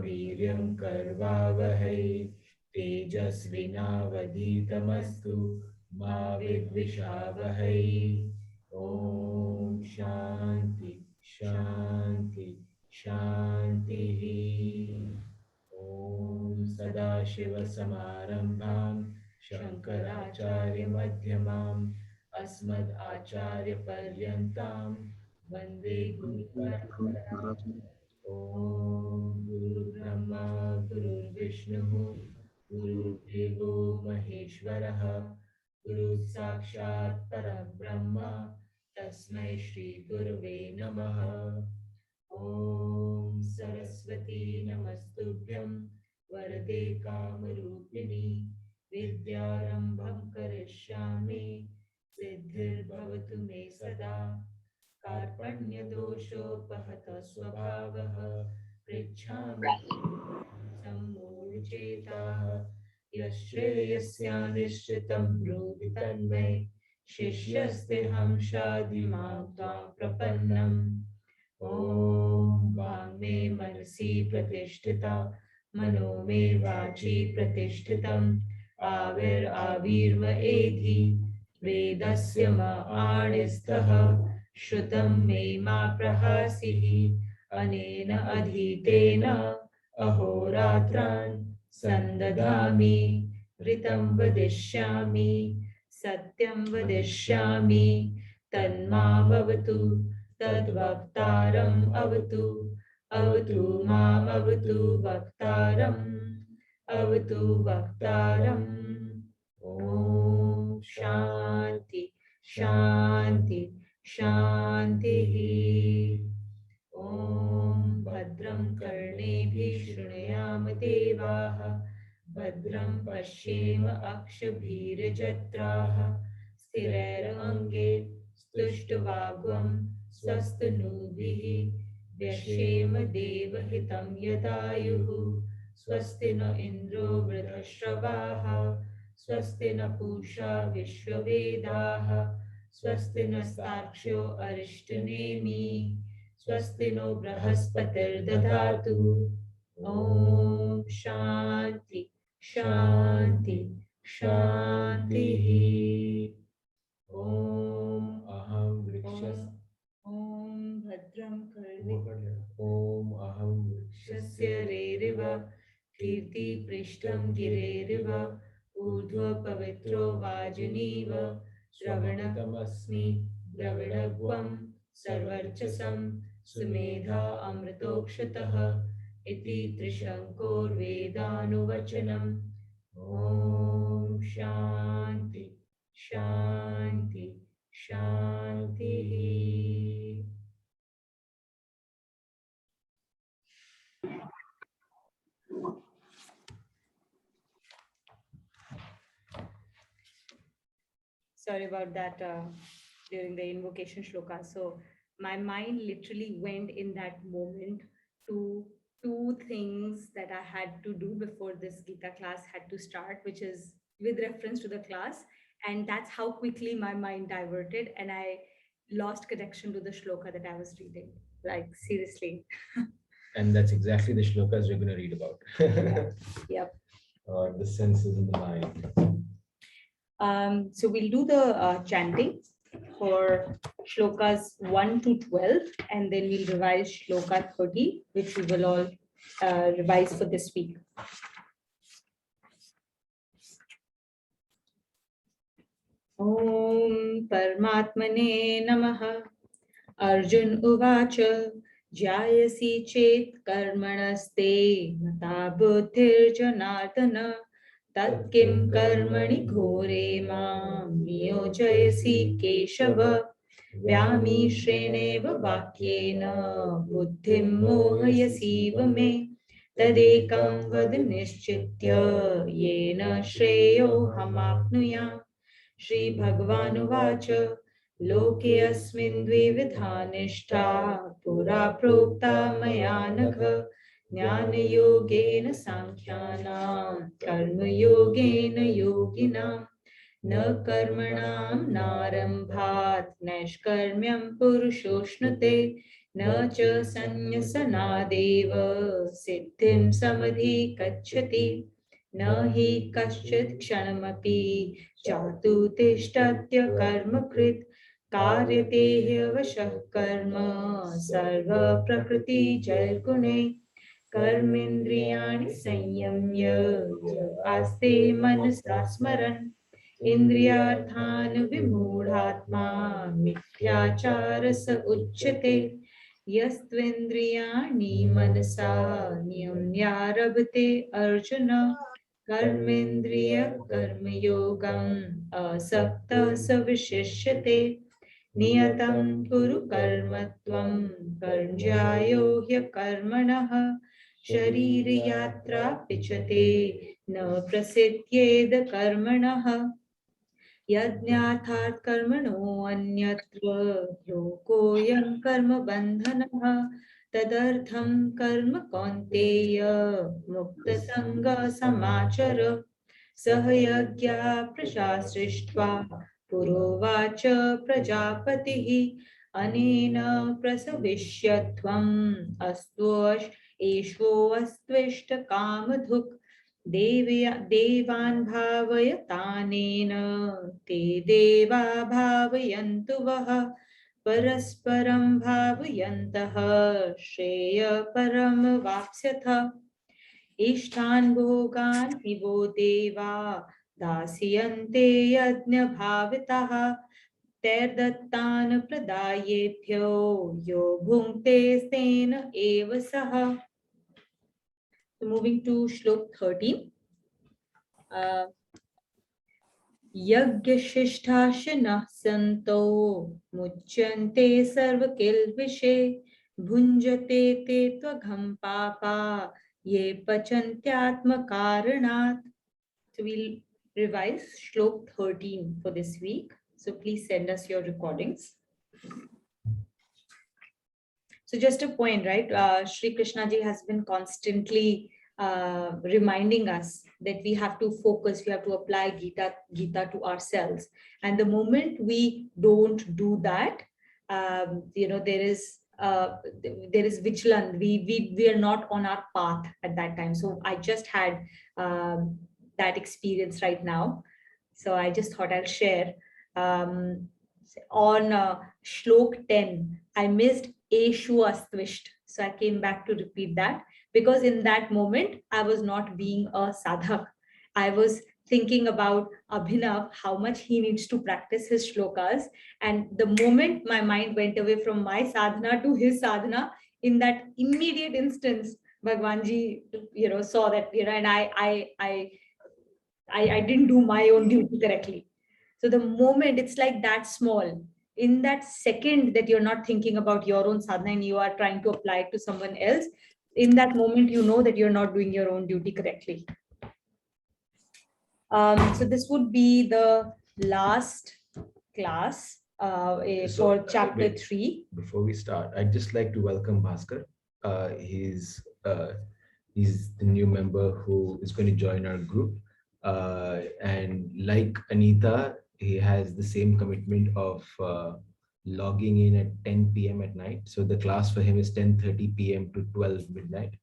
वीर्यं कर्वावहै तेजस्विनावधीतमस्तु मा विद्विषावहै। ॐ शान्ति शान्ति शान्तिः। ॐ सदाशिवसमारम्भां शङ्कराचार्यमध्यमाम् अस्मदाचार्यपर्यन्तां वन्दे गुरुपरम्पराम्। ॐ गुरुर्ब्रह्मा गुरुर्विष्णुः गुरुर्देवो महेश्वरः गुरुः साक्षात् परब्रह्म तस्मै श्रीगुरवे नमः। ॐ सरस्वती नमस्तुभ्यं वरदे कामरूपिणि विद्यारम्भं करिष्यामि सिद्धिर्भवतु मे सदा। कार्पण्यदोषोपहतः स्वभावः पृच्छामि सम्मूढचेताः यश्रेयस्यानिश्चितं ब्रूहि तन्मे शिष्यस्तेऽहं शाधिमां त्वां प्रपन्नम्। ॐ वाङ्मे मनसि प्रतिष्ठिता मनो मे वाचि प्रतिष्ठितम् आविर्आविर्म एधि वेदस्य म आणिस्तः श्रुतं मे मा प्रहासिः अनेन अधीतेन अहोरात्रान् सन्दधामि ऋतं वदिष्यामि सत्यं वदिष्यामि तन्मामवतु तद्वक्तारम् अवतु अवतु मामवतु वक्तारम् अवतु वक्तारम्। ॐ शान्ति शान्ति शान्तिः। ॐ भद्रं कर्णेभिः शृणुयाम देवाः भद्रं पश्येम अक्षभिर्यजत्राः स्थिरैरङ्गे स्तुष्टुवाग्वं स्वस्तनूभिः व्यशेम देवहितं यदायुः। स्वस्ति न इन्द्रो वृद्धश्रवाः स्वस्ति न पूषा विश्ववेदाः स्वस्ति नस्तार्क्ष्यो अरिष्टनेमि स्वस्ति नो बृहस्पतिर्दधातु। ॐ शान्ति शान्ति शान्तिः। ॐ अहं वृक्षस्य ॐ भद्रं कर्णे ॐ अहं वृक्षस्य रेरिव कीर्तिपृष्ठं गिरेरिव ऊर्ध्वपवित्रो वाजिनीव श्रवणतमस्मि द्रविणग्वं सर्वर्चसं सुमेधा अमृतोक्षतः इति त्रिशङ्कोर्वेदानुवचनम्। ॐ शान्ति शान्ति शान्तिः। Sorry about that during the invocation shloka. So my mind literally went in that moment to two things that I had to do before this Gita class had to start, which is with reference to the class. And that's how quickly my mind diverted and I lost connection to the shloka that I was reading. Like, seriously. And that's exactly the shlokas we're going to read about. Yep. The senses in the mind. So we'll do the chanting for shlokas 1 to 12, and then we'll revise shloka 30, which we will all revise for this week. Om Paramatmane Namaha. Arjun Uvacha Jayasi Chet Karmanaste Mata Buddhir Janardana Tat Kim Karmani Ghore Mam Niyojayasi Keshava Vyami Shreneva Vakyena Buddhim Mohayasiva Me Tadekam Vad Nishchitya Yena Shreyo Hamapnuyam. Shri Bhagavan Uvacha Loke asmin dvividha nishta pura prokta maya nagha jnana yogena sankhyana karma yogena yoginam na karmanam narambhat naishkarmyam purushoshnute न च संन्यसनादेव सिद्धिं समधिगच्छति न हि कश्चित् क्षणमपि जातु तिष्ठत्य कर्मकृत् कार्यते ह्यवशः कर्म सर्वप्रकृतिजैर्गुणे कर्मेन्द्रियाणि संयम्य य आस्ते मनसा स्मरन् इन्द्रियार्थान् विमूढात्मा मिथ्याचारस उच्यते यस्त्वेन्द्रियाणि मनसा नियम्यारभते अर्जुन कर्मेन्द्रिय कर्मयोगम् असक्तः स विशिष्यते नियतं कुरु कर्म त्वं कर्मज्यायो ह्यकर्मणः शरीरयात्रा पिचते न प्रसिद्ध्येद कर्मणः यज्ञार्थात् कर्मणो अन्यत्र लोकोऽयं कर्मबन्धनः तदर्थं कर्म कौन्तेय मुक्तसङ्गः समाचर सह यज्ञा प्रजा सृष्ट्वा पुरोवाच प्रजापतिः अनेन प्रसविष्यत्वम् एष्वोऽस्त्विष्टकामधुक् देवान् भावयतानेन ते देवा भावयन्तु वः परस्परं भावयन्तः श्रेयःपरं वाप्स्यथ इष्टान् भोगान् हि वो देवा दास्यन्ते यज्ञभाविताः तैर्दत्तान् प्रदायेभ्यो यो भुङ्क्ते तेन एव सः. So moving to Shlok 13. यज्ञशिष्टाशिनः सन्तो मुच्यन्ते सर्वकिल्बिषे भुञ्जते ते त्वघं पापा ये पचन्त्यात्मकारणात्. So we'll revise Shlok 13 for this week. So please send us your recordings. So just a point, right? Shri Krishna ji has been constantly reminding us that we have to focus, we have to apply Gita to ourselves. And the moment we don't do that, there is vigilant. We are not on our path at that time. So I just had that experience right now. So I just thought I'll share. On Shlok 10, I missed Eshu Astvisht. So I came back to repeat that because in that moment, I was not being a sadhak. I was thinking about Abhinav, how much he needs to practice his shlokas. And the moment my mind went away from my sadhana to his sadhana, in that immediate instance, Bhagwanji, saw that, and I didn't do my own duty correctly. So the moment it's like that small, in that second that you're not thinking about your own sadhana and you are trying to apply it to someone else, in that moment, you know that you're not doing your own duty correctly. So this would be the last class for chapter 3. Before we start, I'd just like to welcome Bhaskar. He's the new member who is going to join our group. And like Anita, he has the same commitment of logging in at 10 p.m. at night. So the class for him is 10:30 p.m. to 12 midnight.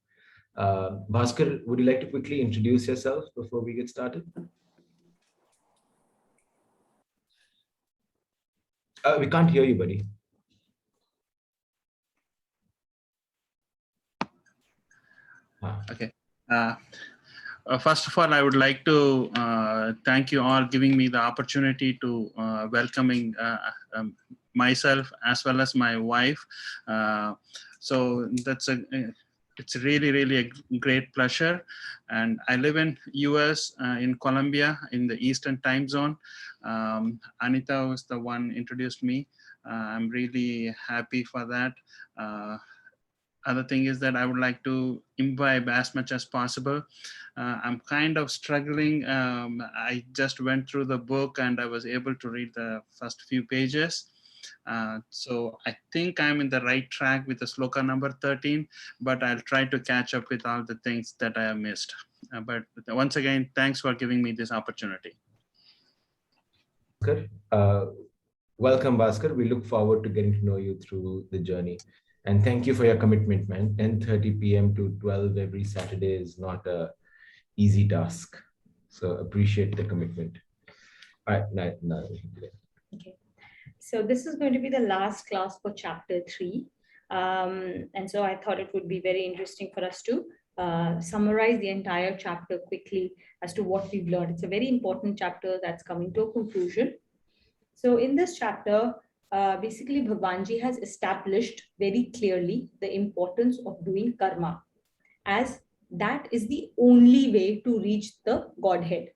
Bhaskar, would you like to quickly introduce yourself before we get started? We can't hear you, buddy. Okay. First of all, I would like to thank you all giving me the opportunity to welcoming myself as well as my wife. So it's really a great pleasure. And I live in US in Colombia in the Eastern time zone. Anita was the one introduced me. I'm really happy for that. Other thing is that I would like to imbibe as much as possible. I'm kind of struggling. I just went through the book and I was able to read the first few pages. So I think I'm in the right track with the shloka number 13, but I'll try to catch up with all the things that I have missed. But once again, thanks for giving me this opportunity. Welcome, Bhaskar. We look forward to getting to know you through the journey. And thank you for your commitment, man. 10:30 p.m. to 12 every Saturday is not a easy task. So appreciate the commitment. All right, no. Okay. So this is going to be the last class for chapter 3. And so I thought it would be very interesting for us to summarize the entire chapter quickly as to what we've learned. It's a very important chapter that's coming to a conclusion. So in this chapter, basically Bhagwanji has established very clearly the importance of doing karma, as that is the only way to reach the Godhead.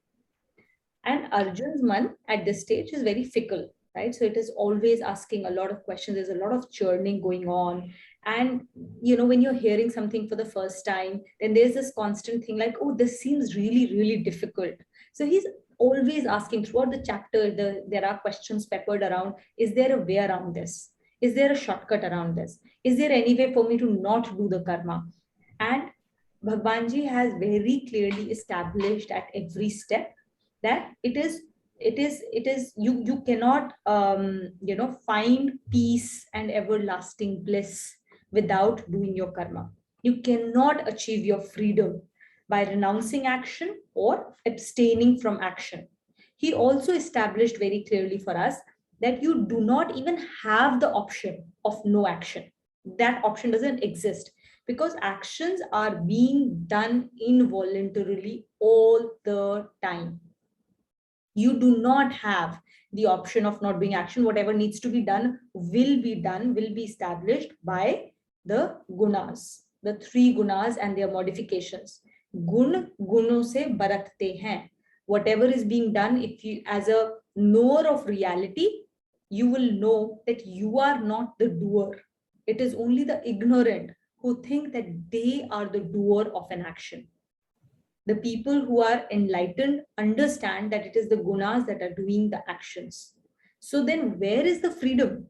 And Arjun's man at this stage is very fickle, right? So it is always asking a lot of questions. There's a lot of churning going on. And, when you're hearing something for the first time, then there's this constant thing like, oh, this seems really, really difficult. So he's always asking throughout the chapter, there are questions peppered around. Is there a way around this? Is there a shortcut around this? Is there any way for me to not do the karma? And Bhagwanji has very clearly established at every step that it is you cannot find peace and everlasting bliss without doing your karma. You cannot achieve your freedom by renouncing action or abstaining from action. He also established very clearly for us that you do not even have the option of no action. That option doesn't exist, because actions are being done involuntarily all the time. You do not have the option of not doing action. Whatever needs to be done, will be established by the gunas, the 3 gunas and their modifications. Gun, guno se baratte hain. Whatever is being done, if you, as a knower of reality, you will know that you are not the doer. It is only the ignorant who think that they are the doer of an action. The people who are enlightened understand that it is the gunas that are doing the actions. So then where is the freedom?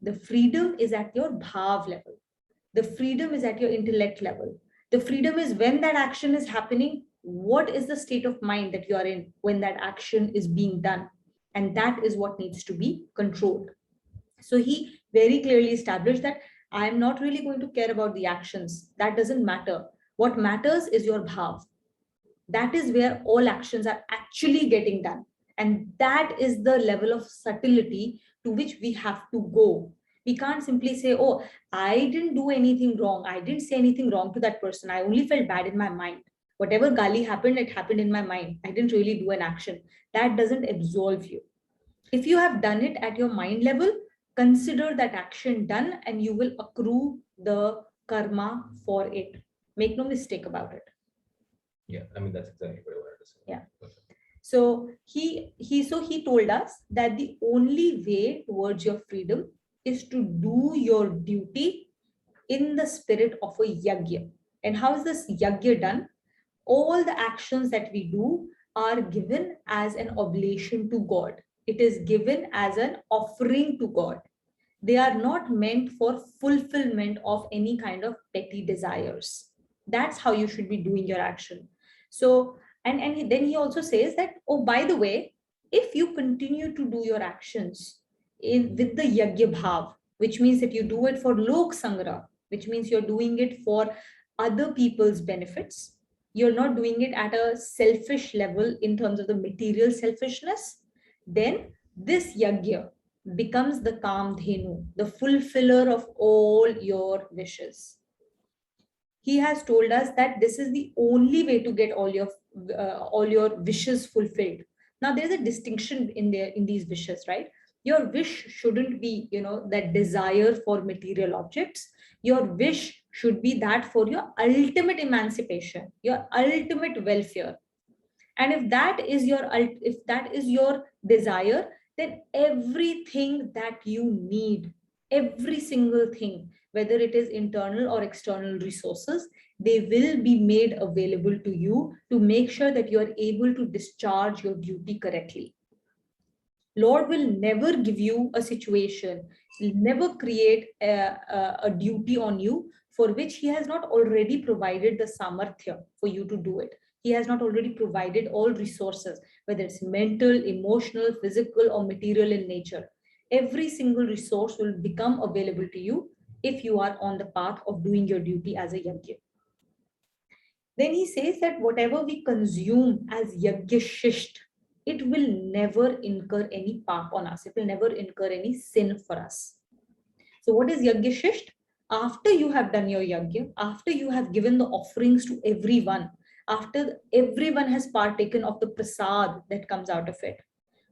The freedom is at your bhav level. The freedom is at your intellect level. The freedom is when that action is happening, what is the state of mind that you are in when that action is being done? And that is what needs to be controlled. So he very clearly established that I am not really going to care about the actions. That doesn't matter. What matters is your bhav. That is where all actions are actually getting done. And that is the level of subtlety to which we have to go. We can't simply say, oh, I didn't do anything wrong. I didn't say anything wrong to that person. I only felt bad in my mind. Whatever gali happened, it happened in my mind. I didn't really do an action. That doesn't absolve you. If you have done it at your mind level, consider that action done and you will accrue the karma for it. Make no mistake about it. Yeah, I mean, that's exactly what I wanted to say. Yeah. So he told us that the only way towards your freedom is to do your duty in the spirit of a yajna. And how is this yajna done? All the actions that we do are given as an oblation to God. It is given as an offering to God. They are not meant for fulfillment of any kind of petty desires. That's how you should be doing your action. So, and then he also says that, oh, by the way, if you continue to do your actions with the yajna bhav, which means that you do it for lok sangra, which means you're doing it for other people's benefits, you're not doing it at a selfish level in terms of the material selfishness, then this yajna becomes the kamdhenu, the fulfiller of all your wishes. He has told us that this is the only way to get all your wishes fulfilled. Now there's a distinction in these wishes, right? Your wish shouldn't be, that desire for material objects. Your wish should be that for your ultimate emancipation, your ultimate welfare. And if that is your desire, then everything that you need, every single thing, whether it is internal or external resources, they will be made available to you to make sure that you are able to discharge your duty correctly. Lord will never give you a situation, will never create a duty on you for which he has not already provided the samarthya for you to do it. He has not already provided all resources, whether it's mental, emotional, physical, or material in nature. Every single resource will become available to you if you are on the path of doing your duty as a yajna. Then he says that whatever we consume as yajna shisht, it will never incur any paap on us. It will never incur any sin for us. So what is yajna shisht? After you have done your yajna, after you have given the offerings to everyone, after everyone has partaken of the prasad that comes out of it,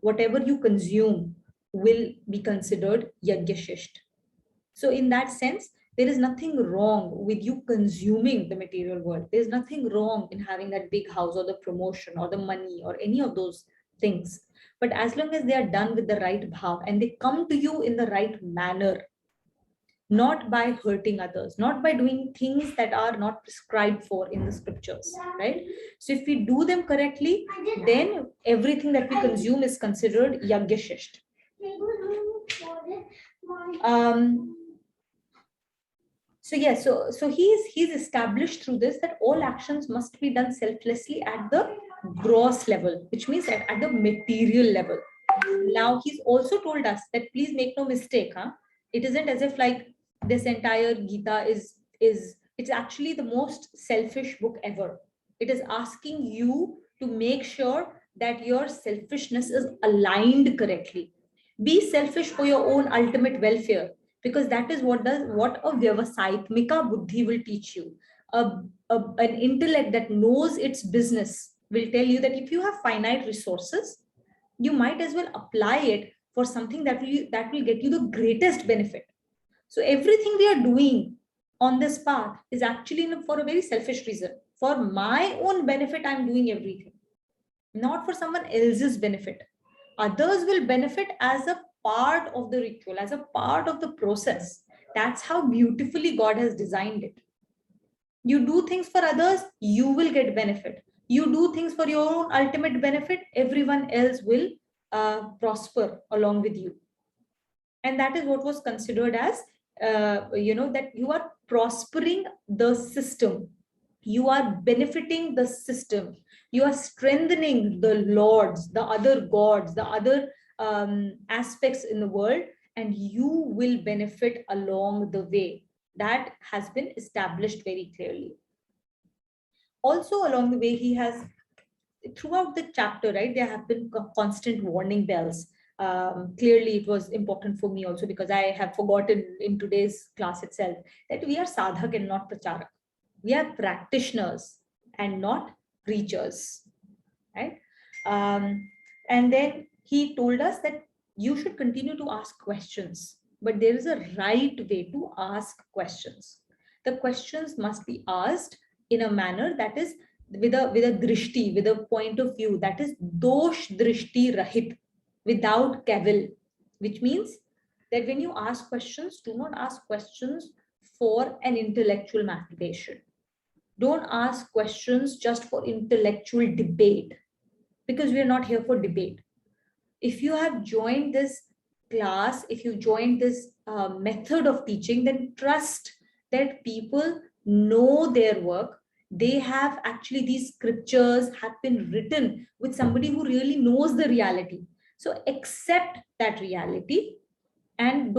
whatever you consume will be considered yajna shisht. So in that sense, there is nothing wrong with you consuming the material world. There's nothing wrong in having that big house or the promotion or the money or any of those things. But as long as they are done with the right bhav and they come to you in the right manner, not by hurting others, not by doing things that are not prescribed for in the scriptures, right? So if we do them correctly, then everything that we consume is considered yajna shisht. So he's established through this that all actions must be done selflessly at the gross level, which means at the material level. Now he's also told us that please make no mistake, it isn't as if like this entire Gita is it's actually the most selfish book ever. It is asking you to make sure that your selfishness is aligned correctly. Be selfish for your own ultimate welfare, because that is what a vyavasaitmika buddhi will teach you. An intellect that knows its business will tell you that if you have finite resources, you might as well apply it for something that will get you the greatest benefit. So everything we are doing on this path is actually for a very selfish reason. For my own benefit, I'm doing everything, not for someone else's benefit. Others will benefit as a part of the ritual, as a part of the process. That's how beautifully God has designed it. You do things for others, you will get benefit. You do things for your own ultimate benefit, everyone else will prosper along with you. And that is what was considered as, that you are prospering the system. You are benefiting the system. You are strengthening the lords, the other gods, the other aspects in the world, and you will benefit along the way. That has been established very clearly. Also, along the way, he has, throughout the chapter, right, there have been constant warning bells. Clearly, it was important for me also because I have forgotten in today's class itself that we are sadhak and not pracharak. We are practitioners and not preachers, right? And then he told us that you should continue to ask questions, but there is a right way to ask questions. The questions must be asked in a manner that is with a drishti, with a point of view that is dosh drishti rahit, without cavil, which means that when you ask questions, do not ask questions for an intellectual masturbation. Don't ask questions just for intellectual debate, because we are not here for debate. If you have joined this class, if you joined this method of teaching, then trust that people know their work. They have actually, these scriptures have been written with somebody who really knows the reality. So accept that reality and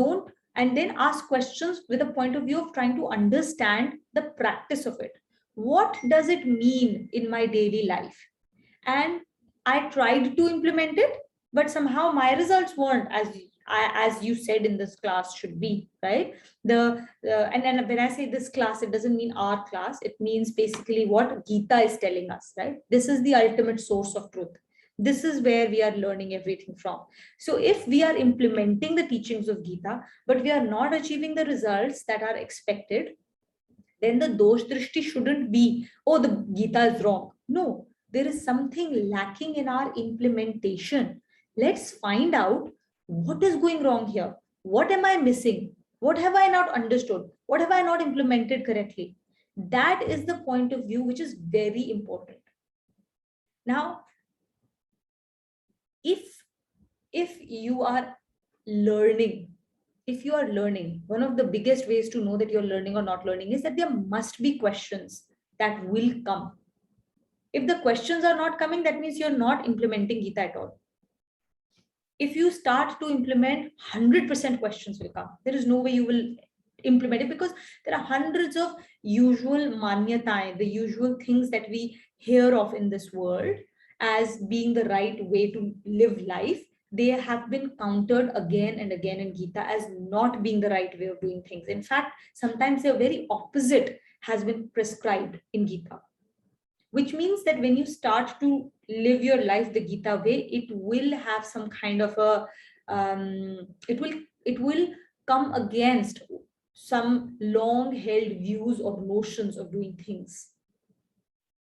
then ask questions with a point of view of trying to understand the practice of it. What does it mean in my daily life? And I tried to implement it, but somehow my results weren't as you said in this class should be, right? And when I say this class, it doesn't mean our class. It means basically what Gita is telling us, right? This is the ultimate source of truth. This is where we are learning everything from. So if we are implementing the teachings of Gita, but we are not achieving the results that are expected, then the dosh drishti shouldn't be, oh, the Gita is wrong. No, there is something lacking in our implementation. Let's find out what is going wrong here. What am I missing? What have I not understood? What have I not implemented correctly? That is the point of view which is very important. Now, if you are learning, one of the biggest ways to know that you're learning or not learning is that there must be questions that will come. If the questions are not coming, that means you're not implementing Gita at all. If you start to implement, 100% questions will come. There is no way you will implement it, because there are hundreds of usual manyataएं, the usual things that we hear of in this world as being the right way to live life. They have been countered again and again in Gita as not being the right way of doing things. In fact, sometimes the very opposite has been prescribed in Gita, which means that when you start to live your life the Gita way, it will have some kind of a it will come against some long held views or notions of doing things,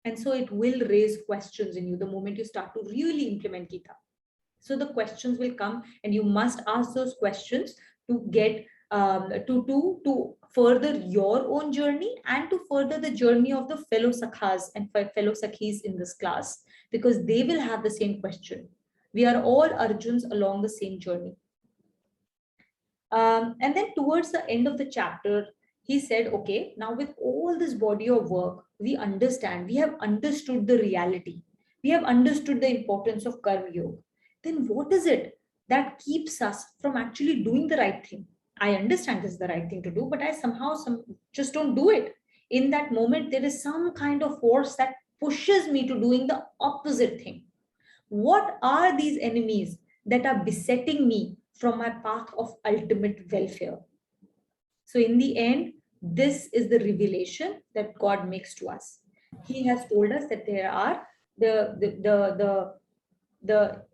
and so it will raise questions in you the moment you start to really implement Gita. So the questions will come, and you must ask those questions to get to further your own journey and to further the journey of the fellow sakhas and fellow sakhis in this class, because they will have the same question. We are all Arjuns along the same journey. And then towards the end of the chapter, he said, okay, now with all this body of work, we have understood the reality. We have understood the importance of Karma Yoga. Then what is it that keeps us from actually doing the right thing? I understand this is the right thing to do, but I somehow just don't do it. In that moment, there is some kind of force that pushes me to doing the opposite thing. What are these enemies that are besetting me from my path of ultimate welfare? So in the end, this is the revelation that God makes to us. He has told us that there are the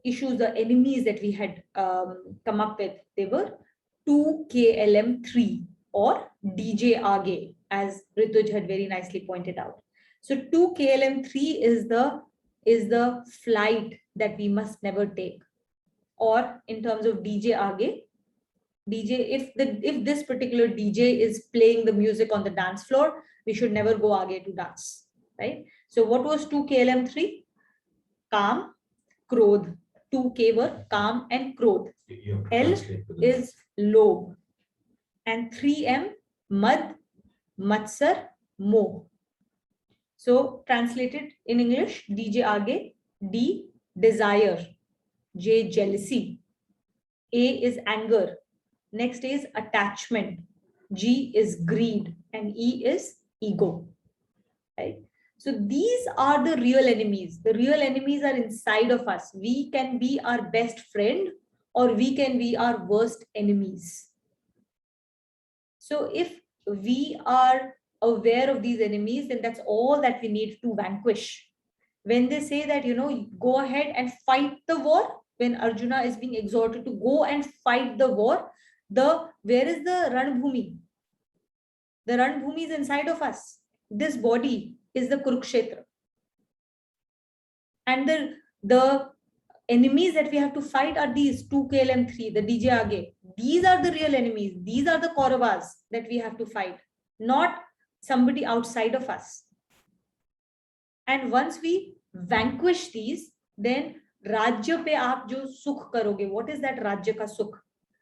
issues, the enemies that we had come up with. They were 2KLM3 or DJ Aage, as Rituj had very nicely pointed out. So 2KLM3 is the flight that we must never take. Or in terms of DJ Aage, if this particular DJ is playing the music on the dance floor, we should never go aage to dance, right? So what was 2KLM3? Calm, Krodh. 2K were calm and Krodh. L is Lobh. And 3M, Mad, Matsar, Moh. So translated in English, DJ Aage, D, desire, J, jealousy, A is anger, next is attachment, G is greed, and E is ego, right? So these are the real enemies. The real enemies are inside of us. We can be our best friend or we can be our worst enemies. So if we are aware of these enemies, then that's all that we need to vanquish. When they say that, go ahead and fight the war, when Arjuna is being exhorted to go and fight the war, where is the Ranbhumi? The Ranbhumi is inside of us. This body is the Kurukshetra. And the enemies that we have to fight are these 2KLM3, the DJ Aage. These are the real enemies. These are the Kauravas that we have to fight, not somebody outside of us. And once we vanquish these, then Rajya pe aap jo sukh karoge. What is that Rajya ka sukh?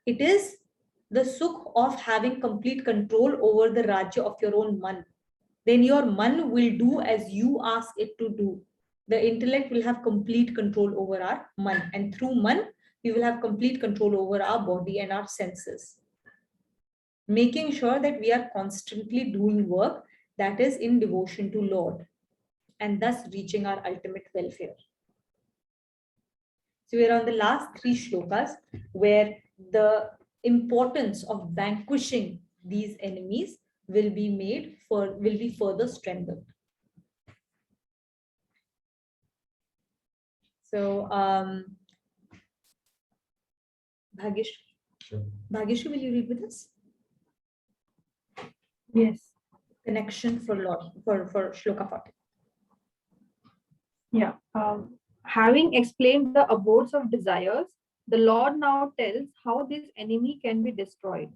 It is the sukh of having complete control over the Rajya of your own man. Then your man will do as you ask it to do. The intellect will have complete control over our man. And through man, we will have complete control over our body and our senses. Making sure that we are constantly doing work that is in devotion to Lord, and thus reaching our ultimate welfare. So we are on the last 3 shlokas where the importance of vanquishing these enemies will be further strengthened. So Bhagyashri. Sure. Bhagyashri, will you read with us? Yes. Connection for shloka 40. Yeah. Having explained the abodes of desires, the Lord now tells how this enemy can be destroyed.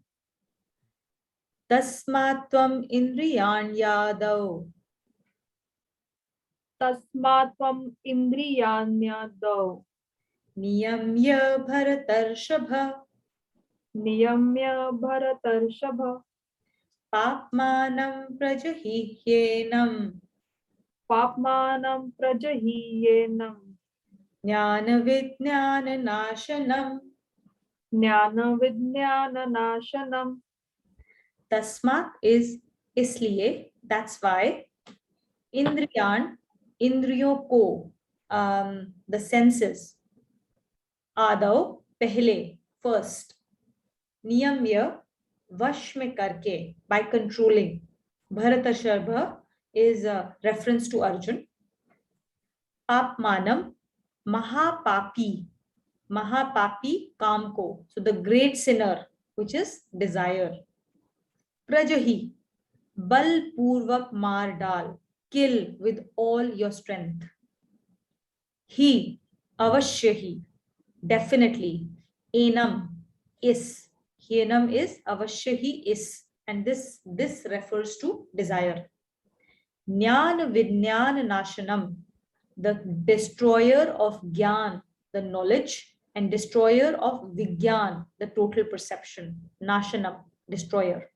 Tasmatvam indriyan yadav. Tasmatvam indriyanyadav. Niyamya bharatarshabha. Niyamya bharatarshabha. Papmanam prajahihyenam. Papmanam prajahiyenam. Jnana vijnana nashanam. Jnana vijnana nashanam. Tasmat is isliye, that's why. Indriyan, indriyon ko, the senses. Adav, pehle, first. Niyamya, vash mein karke, by controlling. Bharatasharva is a reference to Arjun. Papmanam, mahapapi, mahapapi, kamko. So the great sinner, which is desire. Prajahi, bal purvak mar dal, kill with all your strength. He, avashyahi, definitely. Enam is. Enam is, avashyahi is. And this refers to desire. Jnana Vijnana Nashanam, the destroyer of Gyan, the knowledge, and destroyer of Vigyan, the total perception. Nashanam, destroyer.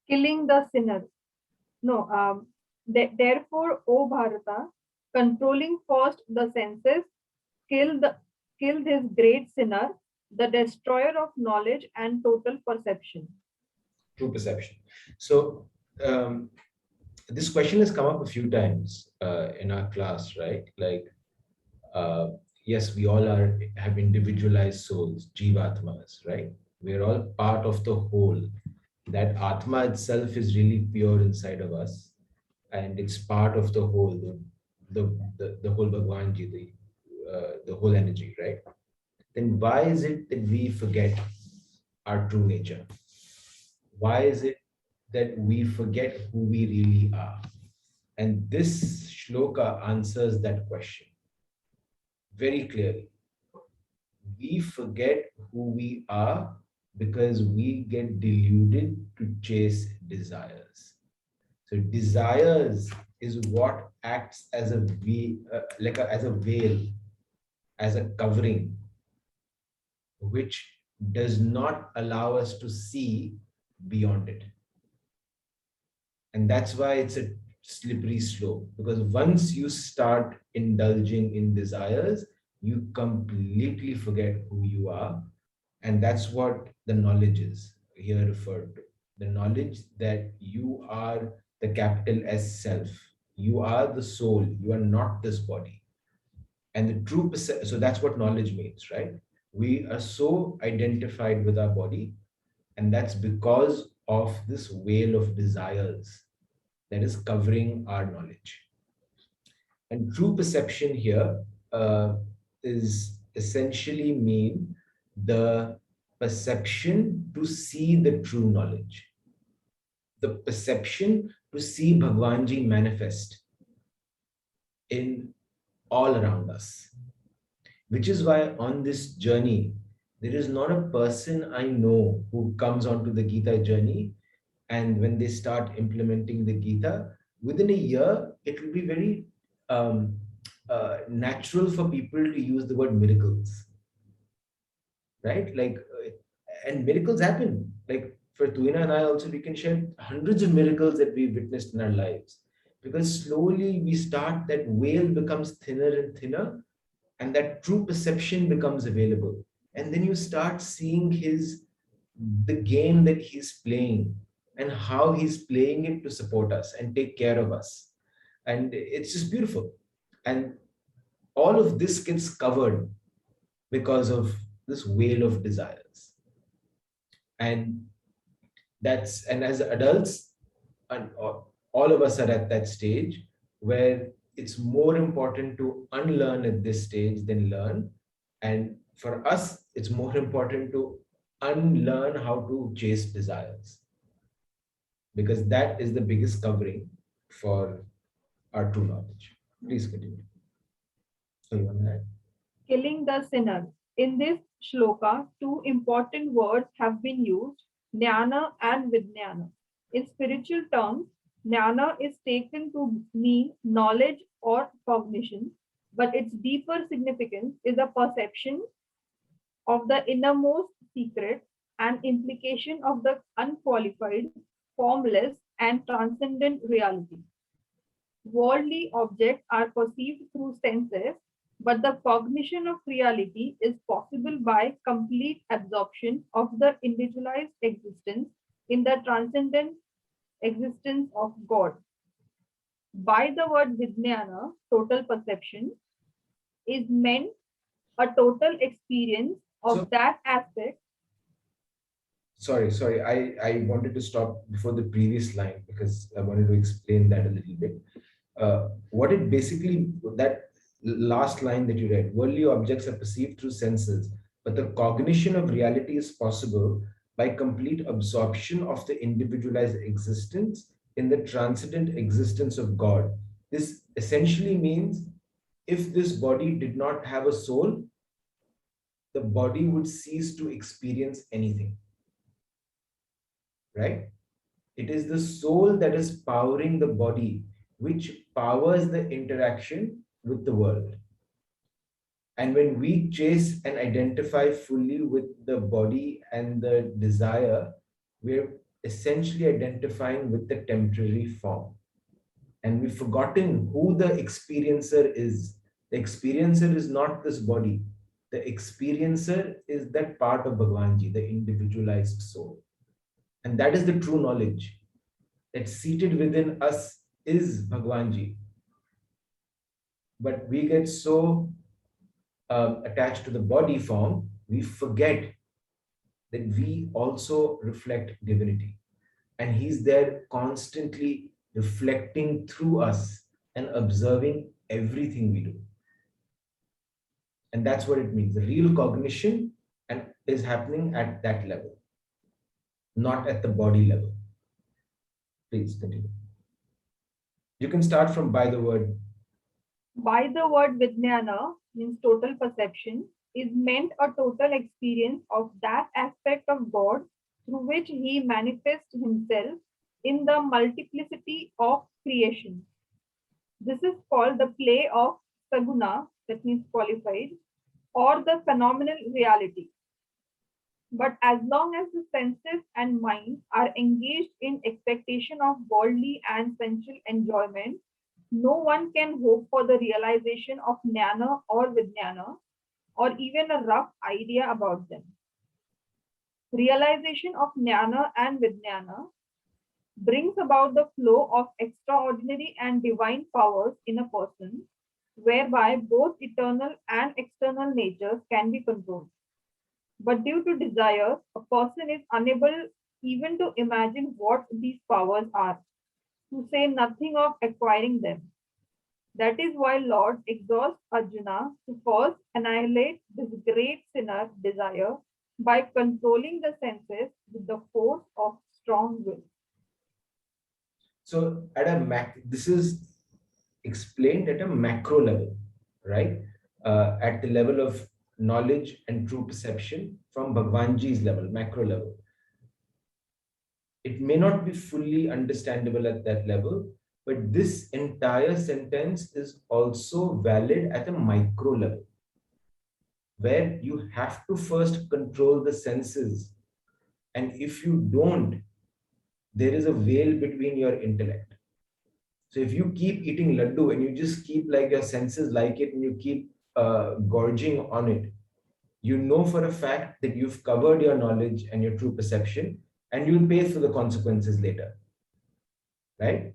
Killing the sinner. No, therefore, O Bharata, controlling first the senses, killed his great sinner, the destroyer of knowledge and total perception. True perception. So this question has come up a few times in our class, right? Like, yes, we all have individualized souls, jivatmas, right? We're all part of the whole. That Atma itself is really pure inside of us, and it's part of the whole, the whole Bhagwanji, the whole energy, right? Then why is it that we forget our true nature? Why is it that we forget who we really are? And this shloka answers that question very clearly. We forget who we are because we get deluded to chase desires. So desires is what acts as a as a veil, as a covering, which does not allow us to see beyond it. And that's why it's a slippery slope, because once you start indulging in desires, you completely forget who you are. And that's what the knowledge is here referred to. The knowledge that you are the capital S self. You are the soul. You are not this body. And the true so that's what knowledge means, right? We are so identified with our body, and that's because of this veil of desires that is covering our knowledge. And true perception here is essentially mean the perception to see the true knowledge, the perception to see Bhagwanji manifest in all around us. Which is why on this journey, there is not a person I know who comes onto the Gita journey, and when they start implementing the Gita, within a year, it will be very natural for people to use the word miracles, right? Like, and miracles happen. Like for Tuina and I also, we can share hundreds of miracles that we've witnessed in our lives, because slowly we start, that veil becomes thinner and thinner, and that true perception becomes available. And then you start seeing the game that he's playing and how he's playing it to support us and take care of us. And it's just beautiful. And all of this gets covered because of this veil of desires. And as adults, and all of us are at that stage where it's more important to unlearn at this stage than learn. And for us, it's more important to unlearn how to chase desires, because that is the biggest covering for our true knowledge. Please continue. So you want to add? Killing the sinner. In this shloka, two important words have been used, jnana and vijnana. In spiritual terms, jnana is taken to mean knowledge or cognition, but its deeper significance is a perception of the innermost secret and implication of the unqualified, formless, and transcendent reality. Worldly objects are perceived through senses, But the cognition of reality is possible by complete absorption of the individualized existence in the transcendent existence of God. By the word Vijnana, total perception, is meant a total experience of So, that aspect. sorry, I wanted to stop before the previous line because I wanted to explain that a little bit. What it basically, that last line that you read, worldly objects are perceived through senses, but the cognition of reality is possible by complete absorption of the individualized existence in the transcendent existence of God. This essentially means if this body did not have a soul, the body would cease to experience anything, right? It is the soul that is powering the body, which powers the interaction with the world. And when we chase and identify fully with the body and the desire, we're essentially identifying with the temporary form. And we've forgotten who the experiencer is. The experiencer is not this body. The experiencer is that part of Bhagwanji, the individualized soul. And that is the true knowledge. That seated within us is Bhagwanji. But we get so attached to the body form, we forget that we also reflect divinity. And He's there constantly reflecting through us and observing everything we do. And that's what it means. The real cognition and is happening at that level, not at the body level. Please continue. You can start from by the word. By the word Vijnana means total perception, is meant a total experience of that aspect of God through which He manifests Himself in the multiplicity of creation. This is called the play of Saguna, that means qualified, or the phenomenal reality. But as long as the senses and mind are engaged in expectation of worldly and sensual enjoyment, no one can hope for the realization of jnana or vijnana, or even a rough idea about them. Realization of jnana and vijnana brings about the flow of extraordinary and divine powers in a person, whereby both eternal and external natures can be controlled. But due to desire, a person is unable even to imagine what these powers are, to say nothing of acquiring them. That is why Lord exhorts Arjuna to first annihilate this great sinner desire by controlling the senses with the force of strong will. So at a this is explained at a macro level, right? At the level of knowledge and true perception from Bhagwanji's level, macro level. It may not be fully understandable at that level, but this entire sentence is also valid at a micro level, where you have to first control the senses. And if you don't, there is a veil between your intellect. So if you keep eating laddu and you just keep like your senses like it and you keep gorging on it, you know for a fact that you've covered your knowledge and your true perception, and you'll pay for the consequences later, right?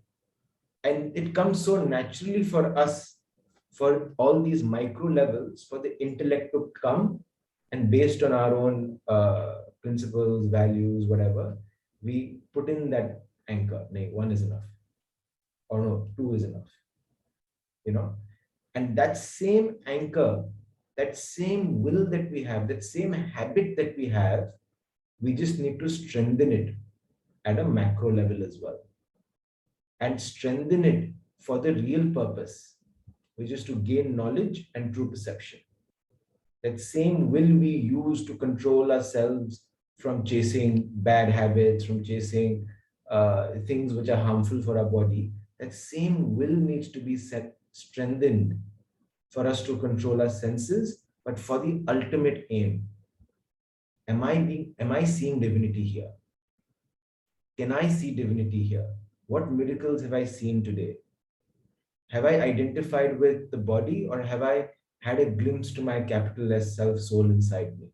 And it comes so naturally for us, for all these micro levels, for the intellect to come, and based on our own principles, values, whatever, we put in that anchor. Nay, one is enough, or no, two is enough, you know. And that same anchor, that same will that we have, that same habit that we have, we just need to strengthen it at a macro level as well, and strengthen it for the real purpose, which is to gain knowledge and true perception. That same will we use to control ourselves from chasing bad habits, from chasing things which are harmful for our body. That same will needs to be strengthened for us to control our senses, but for the ultimate aim. Am I seeing divinity here? Can I see divinity here? What miracles have I seen today? Have I identified with the body, or have I had a glimpse to my capital S self soul inside me.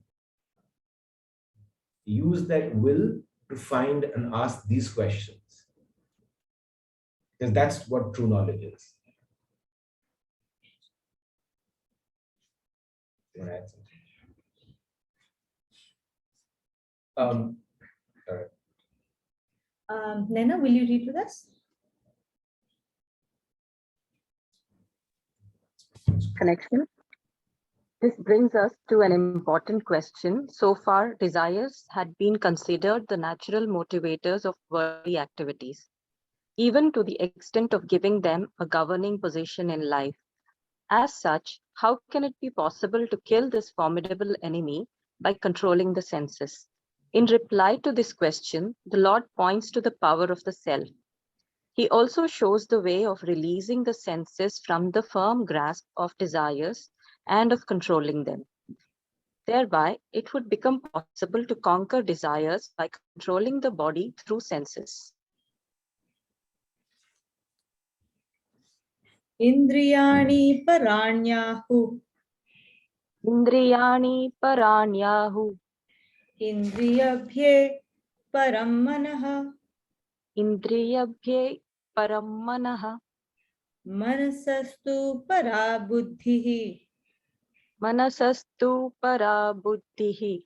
Use that will to find and ask these questions, because that's what true knowledge is. You want to add something? All right. Nena, will you read with us? Connection. This brings us to an important question. So far, desires had been considered the natural motivators of worldly activities, even to the extent of giving them a governing position in life. As such, how can it be possible to kill this formidable enemy by controlling the senses? In reply to this question, the Lord points to the power of the self. He also shows the way of releasing the senses from the firm grasp of desires and of controlling them. Thereby, it would become possible to conquer desires by controlling the body through senses. Indriyani paranyahu. Indriyani paranyahu. Indriyabhye param manaha. Indriyabhye param manaha. Manasastu para buddhihi. Manasastu para buddhihi.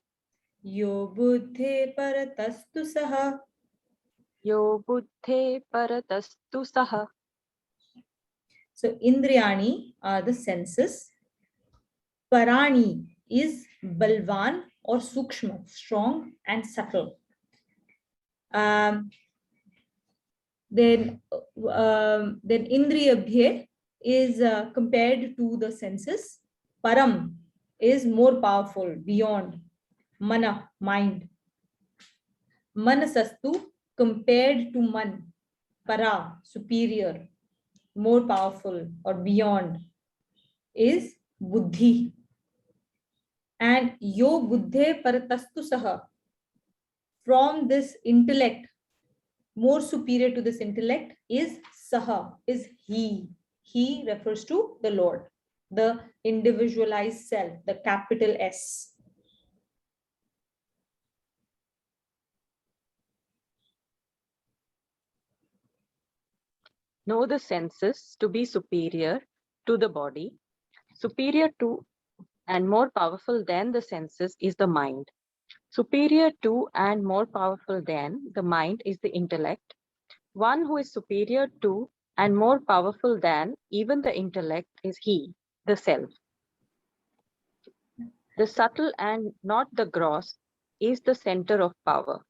Yo buddhe paratastu saha. Yo buddhe paratastu saha. So Indriyani are the senses. Parani is balvan or sukshma, strong and subtle. Then Indriyabhye is compared to the senses. Param is more powerful, beyond. Mana, mind. Manasastu compared to man. Para, superior, more powerful or beyond, is buddhi. And yo buddhe paratastu saha, from this intellect, more superior to this intellect, is saha, is he. He refers to the Lord, the individualized self, the capital S. Know the senses to be superior to the body. Superior to and more powerful than the senses is the mind. Superior to and more powerful than the mind is the intellect. One who is superior to and more powerful than even the intellect is he, the self. The subtle and not the gross is the center of power.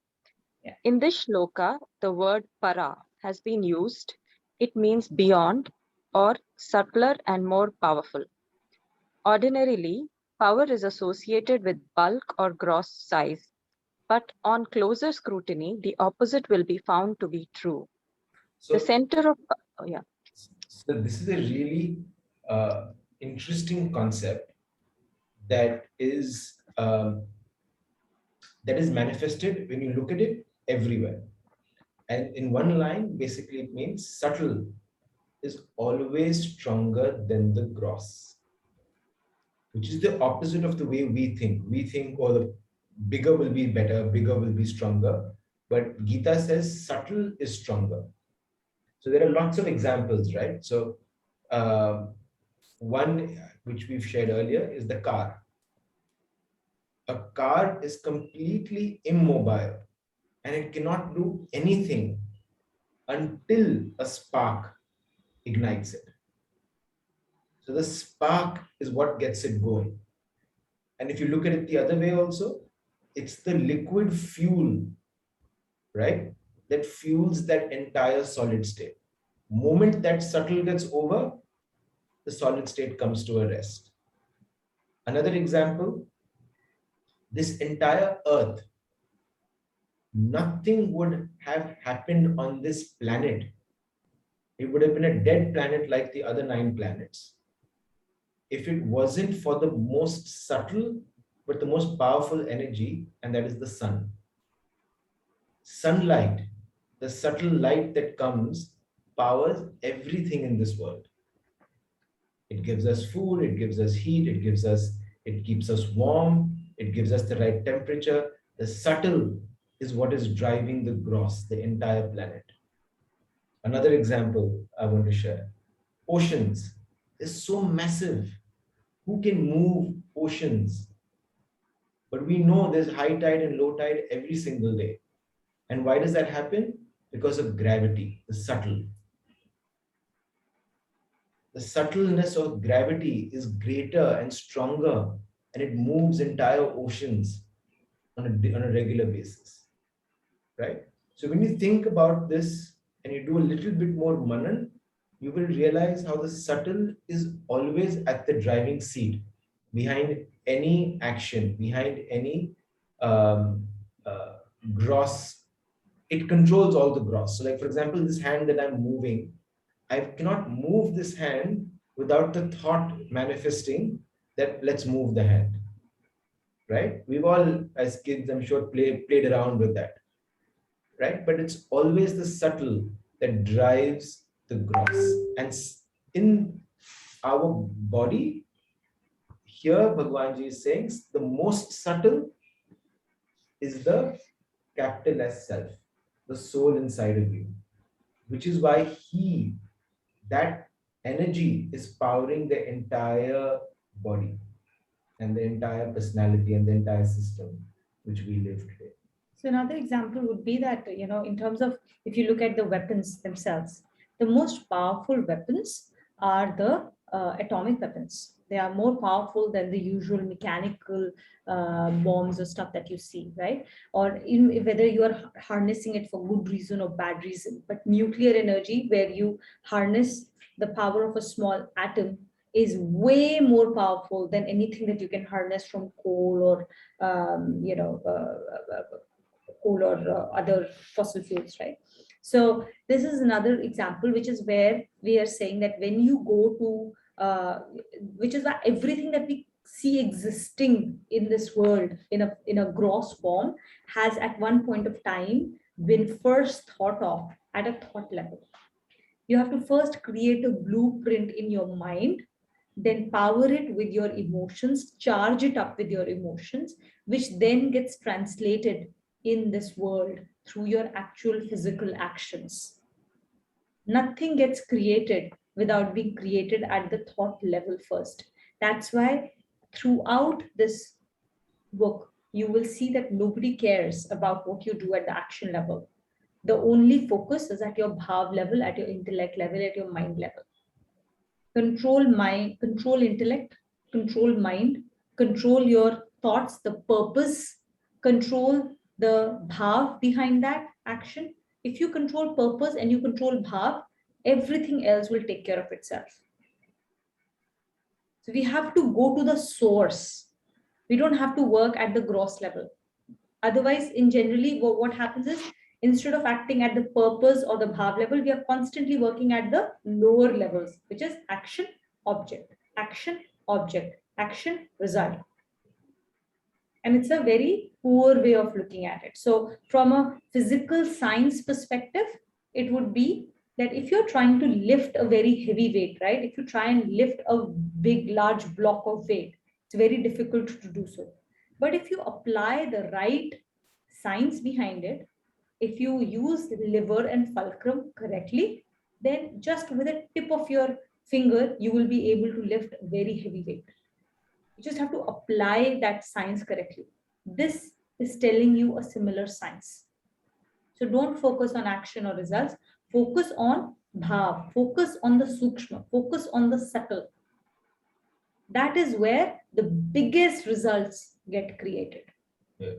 Yeah. In this shloka, the word para has been used. It means beyond or subtler and more powerful. Ordinarily, power is associated with bulk or gross size, but on closer scrutiny, the opposite will be found to be true. So, The center of, yeah. So this is a really interesting concept that is manifested when you look at it everywhere. And in one line, basically it means subtle is always stronger than the gross, which is the opposite of the way we think. We think, oh, the bigger will be better, bigger will be stronger. But Gita says subtle is stronger. So there are lots of examples, right? So one which we've shared earlier is the car. A car is completely immobile and it cannot do anything until a spark ignites it. So the spark is what gets it going. And if you look at it the other way also, it's the liquid fuel, right, that fuels that entire solid state. Moment that subtle gets over, the solid state comes to a rest. Another example, this entire earth, nothing would have happened on this planet. It would have been a dead planet like the other 9 planets if it wasn't for the most subtle but the most powerful energy, and that is the sun. Sunlight, the subtle light that comes, powers everything in this world. It gives us food, it gives us heat, it keeps us warm, it gives us the right temperature. The subtle is what is driving the gross, the entire planet. Another example I want to share. Oceans is so massive. Who can move oceans? But we know there's high tide and low tide every single day. And why does that happen? Because of gravity, the subtle. The subtleness of gravity is greater and stronger, and it moves entire oceans on a regular basis, right? So when you think about this and you do a little bit more manan, you will realize how the subtle is always at the driving seat behind any action, behind any um, uh, gross. It controls all the gross. So, like for example, this hand that I'm moving, I cannot move this hand without the thought manifesting that let's move the hand, right? We've all, as kids, I'm sure, played around with that, right? But it's always the subtle that drives the gross. And in our body, here Bhagwanji is saying the most subtle is the capital S self, the soul inside of you, which is why that energy is powering the entire body and the entire personality and the entire system which we live today. So another example would be that, in terms of, if you look at the weapons themselves, the most powerful weapons are the atomic weapons. They are more powerful than the usual mechanical bombs or stuff that you see, right? Or whether you are harnessing it for good reason or bad reason. But nuclear energy, where you harness the power of a small atom, is way more powerful than anything that you can harness from coal or coal or other fossil fuels, right? So this is another example, which is where we are saying that when you go to, which is why everything that we see existing in this world in a gross form has at one point of time been first thought of at a thought level. You have to first create a blueprint in your mind, then power it with your emotions, charge it up with your emotions, which then gets translated in this world through your actual physical actions. Nothing gets created without being created at the thought level first. That's why throughout this book, you will see that nobody cares about what you do at the action level. The only focus is at your bhav level, at your intellect level, at your mind level. Control mind, control intellect, control mind, control your thoughts, the purpose, control the bhav behind that action. If you control purpose and you control bhav, everything else will take care of itself. So we have to go to the source. We don't have to work at the gross level. Otherwise, in generally, what happens is, instead of acting at the purpose or the bhav level, we are constantly working at the lower levels, which is action, object, action, object, action, result. And it's a very poor way of looking at it. So from a physical science perspective, it would be that if you're trying to lift a very heavy weight, right? If you try and lift a big, large block of weight, it's very difficult to do so. But if you apply the right science behind it, if you use liver and fulcrum correctly, then just with a tip of your finger, you will be able to lift a very heavy weight. You just have to apply that science correctly. This is telling you a similar science. So don't focus on action or results. Focus on bhav, focus on the sukshma, focus on the subtle. That is where the biggest results get created. Yeah.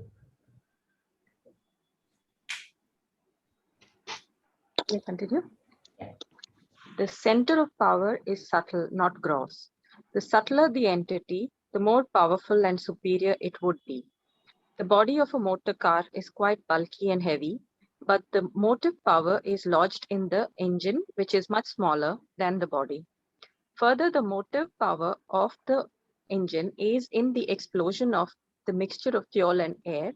Continue. Yeah. The center of power is subtle, not gross. The subtler the entity, the more powerful and superior it would be. The body of a motor car is quite bulky and heavy, but the motive power is lodged in the engine, which is much smaller than the body. Further, the motive power of the engine is in the explosion of the mixture of fuel and air.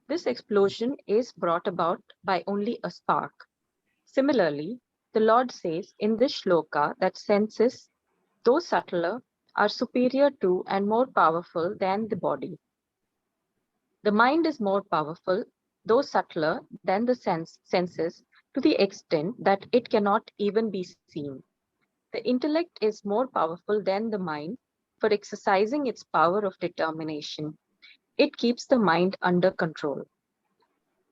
This explosion is brought about by only a spark. Similarly, the Lord says in this shloka that senses though subtler, are superior to and more powerful than the body. The mind is more powerful, though subtler, than the senses to the extent that it cannot even be seen. The intellect is more powerful than the mind for exercising its power of determination. It keeps the mind under control.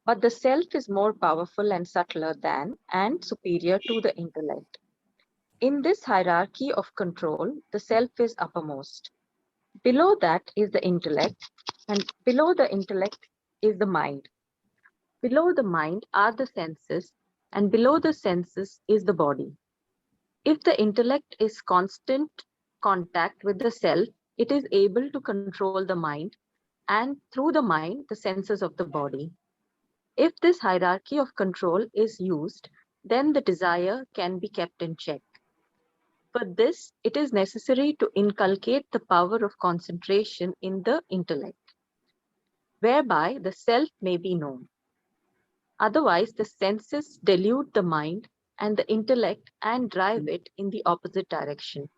But the self is more powerful and subtler than and superior to the intellect. In this hierarchy of control, the self is uppermost. Below that is the intellect, and below the intellect is the mind. Below the mind are the senses, and below the senses is the body. If the intellect is constant contact with the self, it is able to control the mind, and through the mind, the senses of the body. If this hierarchy of control is used, then the desire can be kept in check. For this, it is necessary to inculcate the power of concentration in the intellect, whereby the self may be known. Otherwise, the senses delude the mind and the intellect and drive it in the opposite direction.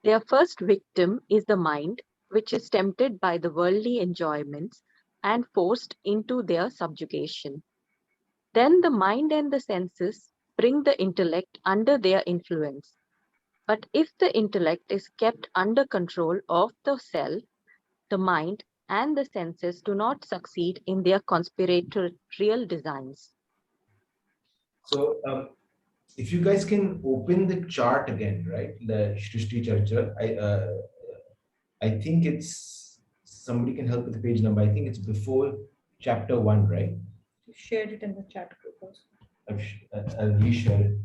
Their first victim is the mind, which is tempted by the worldly enjoyments and forced into their subjugation. Then the mind and the senses bring the intellect under their influence. But if the intellect is kept under control of the self, the mind and the senses do not succeed in their conspiratorial designs. So if you guys can open the chart again, right? The Shrishti Charcha. I think it's, somebody can help with the page number. I think it's before chapter 1, right? You shared it in the chat group also. I'll reshare it.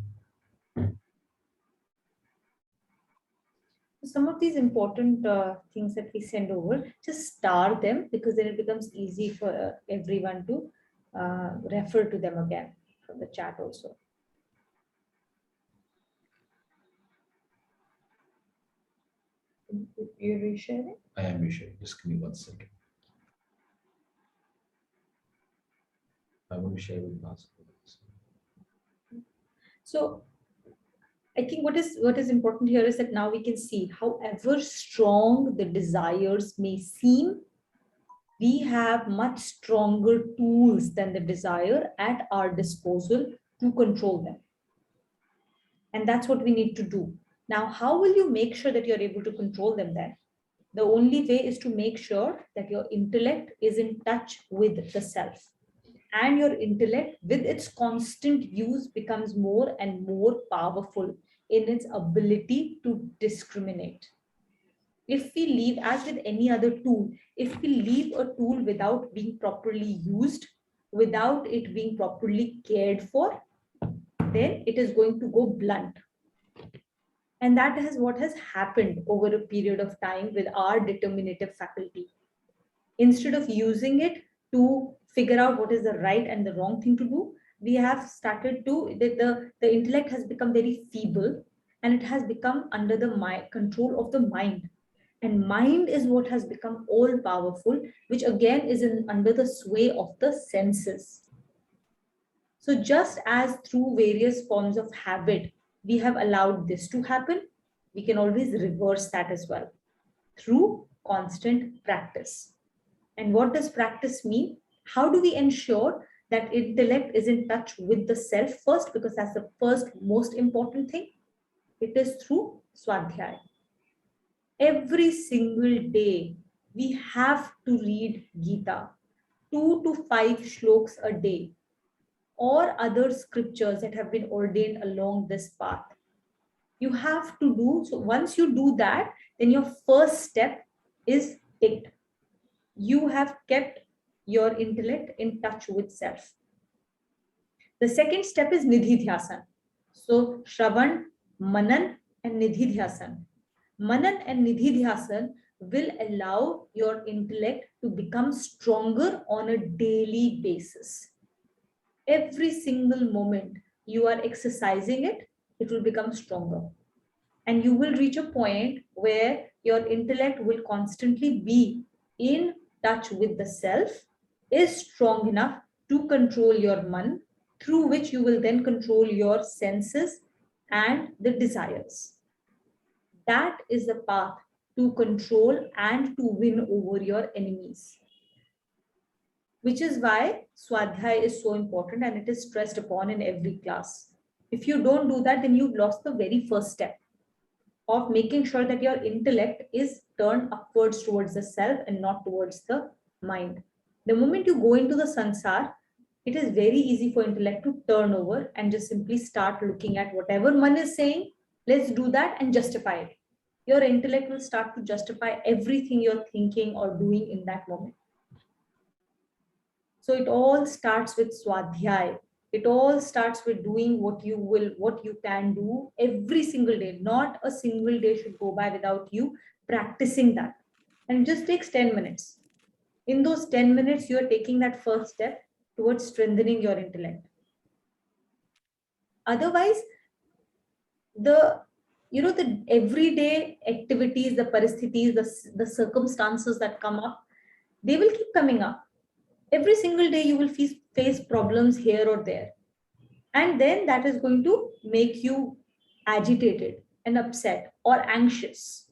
Some of these important things that we send over, just star them, because then it becomes easy for everyone to refer to them again from the chat also. You're resharing? I am resharing. Just give me 1 second. I want to share with Bhaskar. So I think what is important here is that now we can see, however strong the desires may seem, we have much stronger tools than the desire at our disposal to control them. And that's what we need to do. Now, how will you make sure that you're able to control them then? The only way is to make sure that your intellect is in touch with the self. And your intellect, with its constant use, becomes more and more powerful in its ability to discriminate. If we leave, as with any other tool, if we leave a tool without being properly used, without it being properly cared for, then it is going to go blunt. And that is what has happened over a period of time with our determinative faculty. Instead of using it to figure out what is the right and the wrong thing to do, we have started to, the intellect has become very feeble, and it has become under the control of the mind. And mind is what has become all powerful, which again is under the sway of the senses. So just as through various forms of habit, we have allowed this to happen, we can always reverse that as well through constant practice. And what does practice mean? How do we ensure that intellect is in touch with the self first? Because that's the first most important thing. It is through Swadhyaya. Every single day, we have to read Gita, 2 to 5 shlokas a day, or other scriptures that have been ordained along this path. You have to do, so once you do that, then your first step is ticked. You have kept your intellect in touch with self. The second step is nididhyasan. So Shravan, Manan, and nididhyasan. Manan and nididhyasan will allow your intellect to become stronger on a daily basis. Every single moment you are exercising it, it will become stronger. And you will reach a point where your intellect will constantly be in touch with the self, is strong enough to control your man, through which you will then control your senses and the desires. That is the path to control and to win over your enemies. Which is why Swadhyay is so important and it is stressed upon in every class. If you don't do that, then you've lost the very first step of making sure that your intellect is turned upwards towards the self and not towards the mind. The moment you go into the sansar, it is very easy for intellect to turn over and just simply start looking at whatever man is saying, let's do that and justify it. Your intellect will start to justify everything you're thinking or doing in that moment. So it all starts with swadhyay. It all starts with doing what you can do every single day. Not a single day should go by without you practicing that. And it just takes 10 minutes. In those 10 minutes, you are taking that first step towards strengthening your intellect. Otherwise, the everyday activities, the paristhithis, the circumstances that come up, they will keep coming up. Every single day you will face problems here or there. And then that is going to make you agitated and upset or anxious.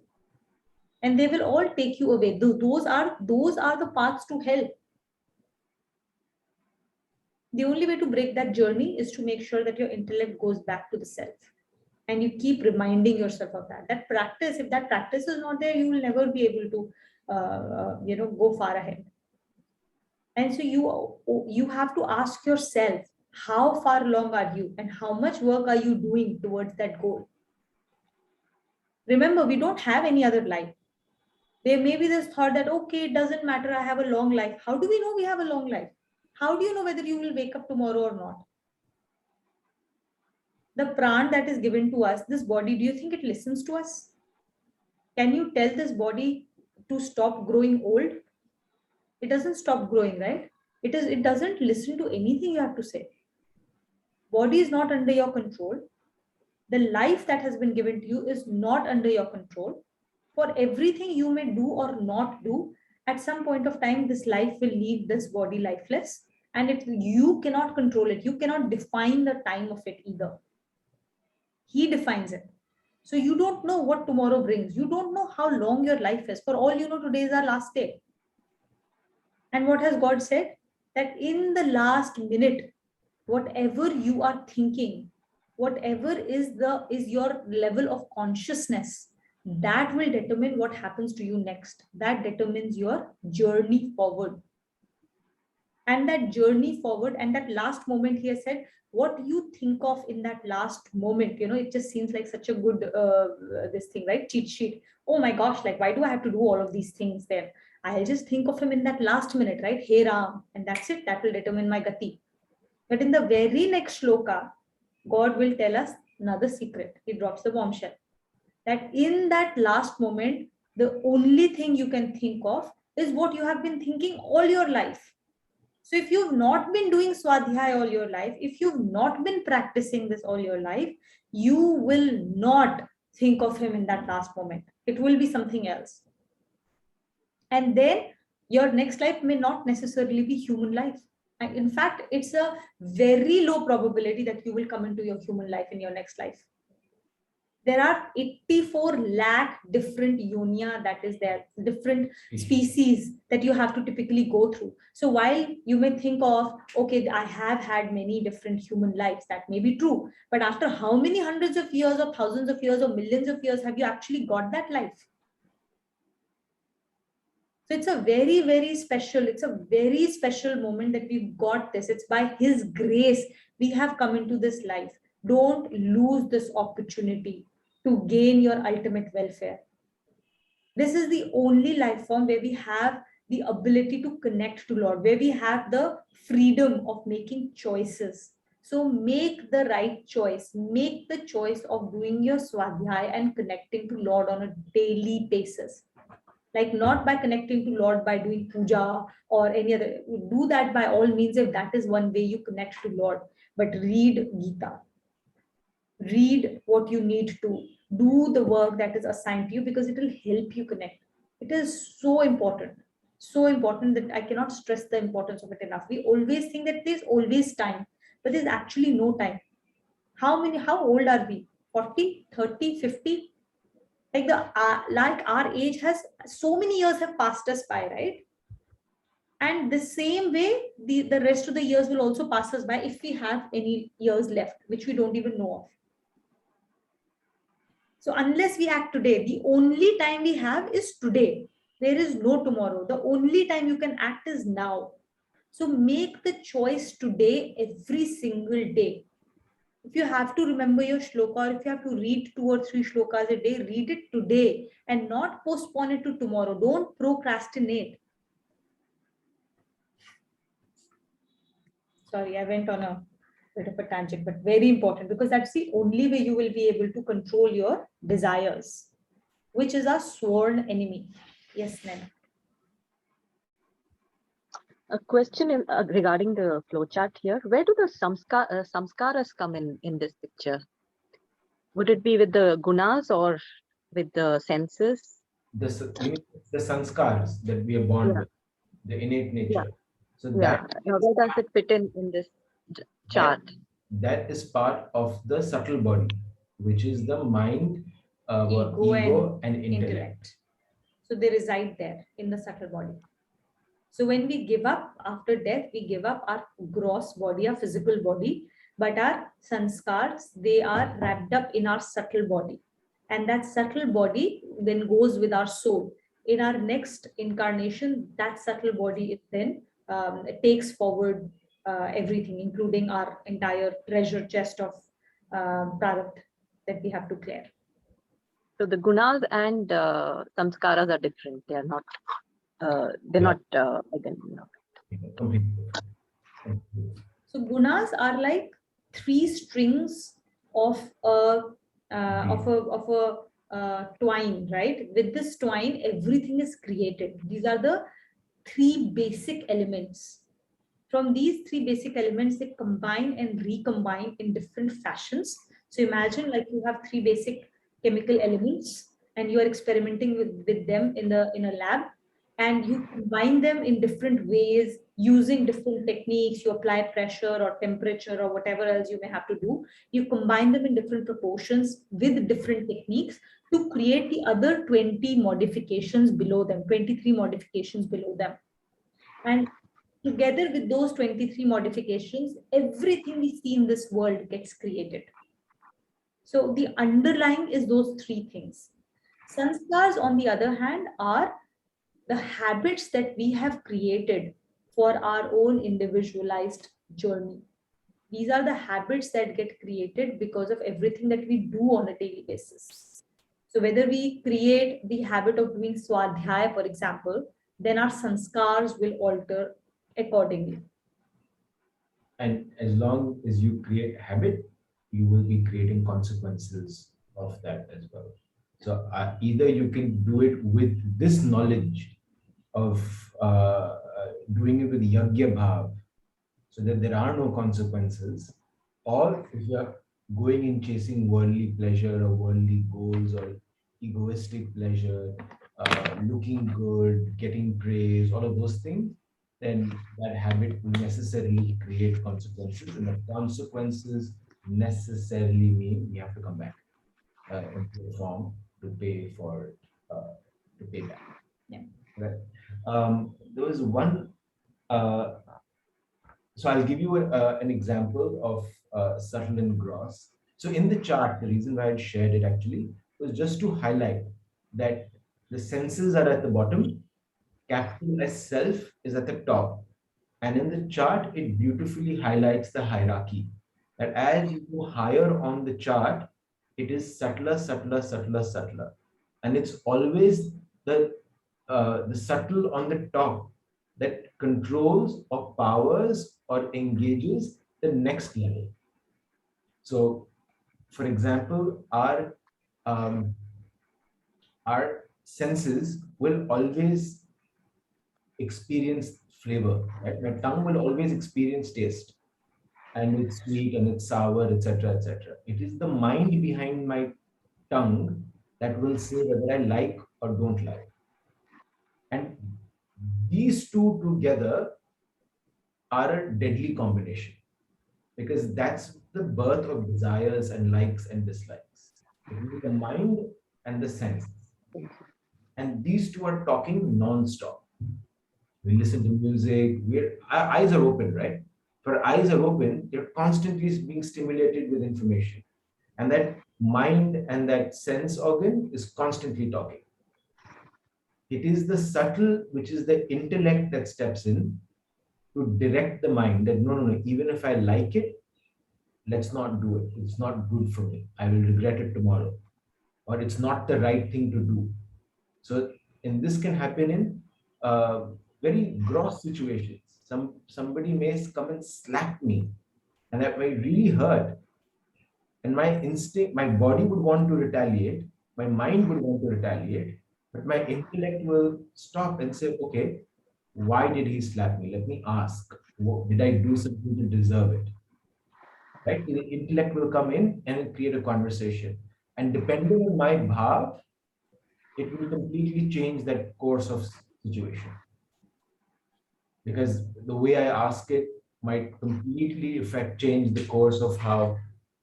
And they will all take you away. Those are the paths to hell. The only way to break that journey is to make sure that your intellect goes back to the self. And you keep reminding yourself of that. That practice, if that practice is not there, you will never be able to, go far ahead. And so you have to ask yourself, how far along are you and how much work are you doing towards that goal? Remember, we don't have any other life. There may be this thought that, okay, it doesn't matter, I have a long life. How do we know we have a long life? How do you know whether you will wake up tomorrow or not? The pran that is given to us, this body, do you think it listens to us? Can you tell this body to stop growing old? It doesn't stop growing, right? It doesn't listen to anything you have to say. Body is not under your control. The life that has been given to you is not under your control. For everything you may do or not do, at some point of time, this life will leave this body lifeless, and you cannot control it. You cannot define the time of it either. He defines it. So you don't know what tomorrow brings. You don't know how long your life is. For all you know, today is our last day. And what has God said? That in the last minute, whatever you are thinking, whatever is your level of consciousness, that will determine what happens to you next. That determines your journey forward. And that journey forward, and that last moment, he has said, what you think of in that last moment, it just seems like such a good this thing, right? Cheat sheet. Oh my gosh, like, why do I have to do all of these things there? I'll just think of him in that last minute, right? Hey Ram, and that's it. That will determine my gati. But in the very next shloka, God will tell us another secret. He drops the bombshell. That in that last moment, the only thing you can think of is what you have been thinking all your life. So if you've not been doing Swadhyay all your life, if you've not been practicing this all your life, you will not think of him in that last moment. It will be something else. And then your next life may not necessarily be human life. In fact, it's a very low probability that you will come into your human life in your next life. There are 84 lakh different yonia, that is there, different species that you have to typically go through. So while you may think of, okay, I have had many different human lives, that may be true. But after how many hundreds of years or thousands of years or millions of years have you actually got that life? So it's a very, very special moment that we've got this. It's by his grace we have come into this life. Don't lose this opportunity to gain your ultimate welfare. This is the only life form where we have the ability to connect to Lord, where we have the freedom of making choices. So make the right choice. Make the choice of doing your swadhyay and connecting to Lord on a daily basis. Like, not by connecting to Lord by doing puja or any other. Do that by all means if that is one way you connect to Lord. But read Gita. Read what you need to. Do the work that is assigned to you, because it will help you connect. It is so important. So important that I cannot stress the importance of it enough. We always think that there's always time, but there's actually no time. How old are we? 40, 30, 50? Like our age has so many years have passed us by, right? And the same way, the rest of the years will also pass us by if we have any years left, which we don't even know of. So unless we act today, the only time we have is today. There is no tomorrow. The only time you can act is now. So make the choice today, every single day. If you have to remember your shloka, or if you have to read 2 or 3 shlokas a day, read it today and not postpone it to tomorrow. Don't procrastinate. Sorry, I went on a bit of a tangent, but very important, because that's the only way you will be able to control your desires, which is our sworn enemy. Yes, ma'am. A question regarding the flowchart here. Where do the samskaras come in this picture? Would it be with the gunas or with the senses? The sanskars that we are born with, the innate nature. So that, Now, where does it fit in this chart? that is part of the subtle body, which is the mind, ego and intellect. So they reside there in the subtle body. So when we give up after death, we give up our gross body, our physical body, but our sanskars, they are wrapped up in our subtle body. And that subtle body then goes with our soul. In our next incarnation, that subtle body is then takes forward everything, including our entire treasure chest of product that we have to clear. So the gunas and samskaras are different. They are not. They're not identical. So gunas are like 3 strings of a twine, right? With this twine, everything is created. These are the 3 basic elements. From these 3 basic elements, they combine and recombine in different fashions. So imagine like you have 3 basic chemical elements and you are experimenting with them in a lab, and you combine them in different ways using different techniques. You apply pressure or temperature or whatever else you may have to do. You combine them in different proportions with different techniques to create the other 20 modifications below them, 23 modifications below them. And together with those 23 modifications, everything we see in this world gets created. So the underlying is those 3 things. Sanskars, on the other hand, are the habits that we have created for our own individualized journey. These are the habits that get created because of everything that we do on a daily basis. So whether we create the habit of doing swadhyaya, for example, then our sanskars will alter accordingly. And as long as you create habit, you will be creating consequences of that as well. So either you can do it with this knowledge of doing it with yagya bhav, so that there are no consequences, or if you are going and chasing worldly pleasure or worldly goals or egoistic pleasure, looking good, getting praise, all of those things, then that habit will necessarily create consequences, and the consequences necessarily mean we have to come back into the form to pay for to pay back. Yeah. Right. There was one. So I'll give you an example of subtle and gross. So in the chart, the reason why I shared it actually was just to highlight that the senses are at the bottom, capital S self is at the top. And in the chart, it beautifully highlights the hierarchy. That as you go higher on the chart, it is subtler, subtler, subtler, subtler. And it's always the subtle on the top that controls or powers or engages the next level. So, for example, our senses will always experience flavor. Right? My tongue will always experience taste, and it's sweet and it's sour, etc., etc. It is the mind behind my tongue that will say whether I like or don't like. And these two together are a deadly combination, because that's the birth of desires and likes and dislikes. The mind and the sense. And these two are talking non-stop. We listen to music, our eyes are open, right? If our eyes are open, you're constantly being stimulated with information. And that mind and that sense organ is constantly talking. It is the subtle, which is the intellect that steps in to direct the mind that no, even if I like it, let's not do it. It's not good for me. I will regret it tomorrow. Or it's not the right thing to do. So, and this can happen in very gross situations. Somebody may come and slap me, and that may really hurt. And my instinct, my body would want to retaliate, my mind would want to retaliate, but my intellect will stop and say, okay, why did he slap me? Let me ask. Did I do something to deserve it? Right? The intellect will come in and create a conversation. And depending on my bhav, it will completely change that course of situation. Because the way I ask it might completely change the course of how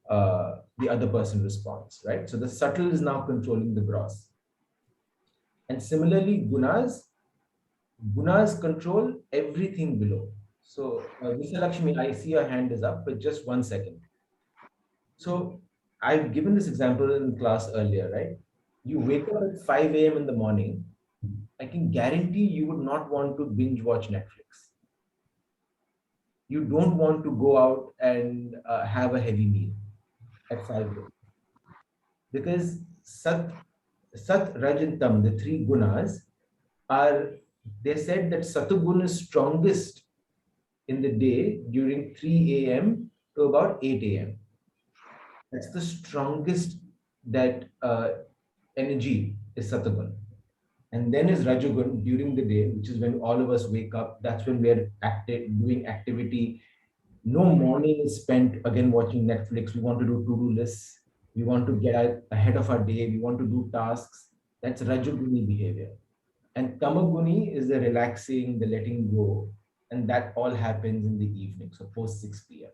the other person responds, right? So the subtle is now controlling the gross. And similarly, gunas control everything below. So, Mr. Lakshmi, I see your hand is up, but just 1 second. So, I've given this example in class earlier, right? You wake up at 5 a.m. in the morning, I can guarantee you would not want to binge watch Netflix. You don't want to go out and have a heavy meal at 5 a.m. Because Sat, Raj, and Tam, the three gunas, are, they said that Satugun is strongest in the day during 3 a.m. to about 8 a.m. That's the strongest that energy is Satugun. And then is Rajagun during the day, which is when all of us wake up. That's when we're doing activity. No morning is spent again watching Netflix. We want to do to-do lists. We want to get ahead of our day. We want to do tasks. That's Rajaguni behavior. And Tamaguni is the relaxing, the letting go. And that all happens in the evening, so post 6 p.m.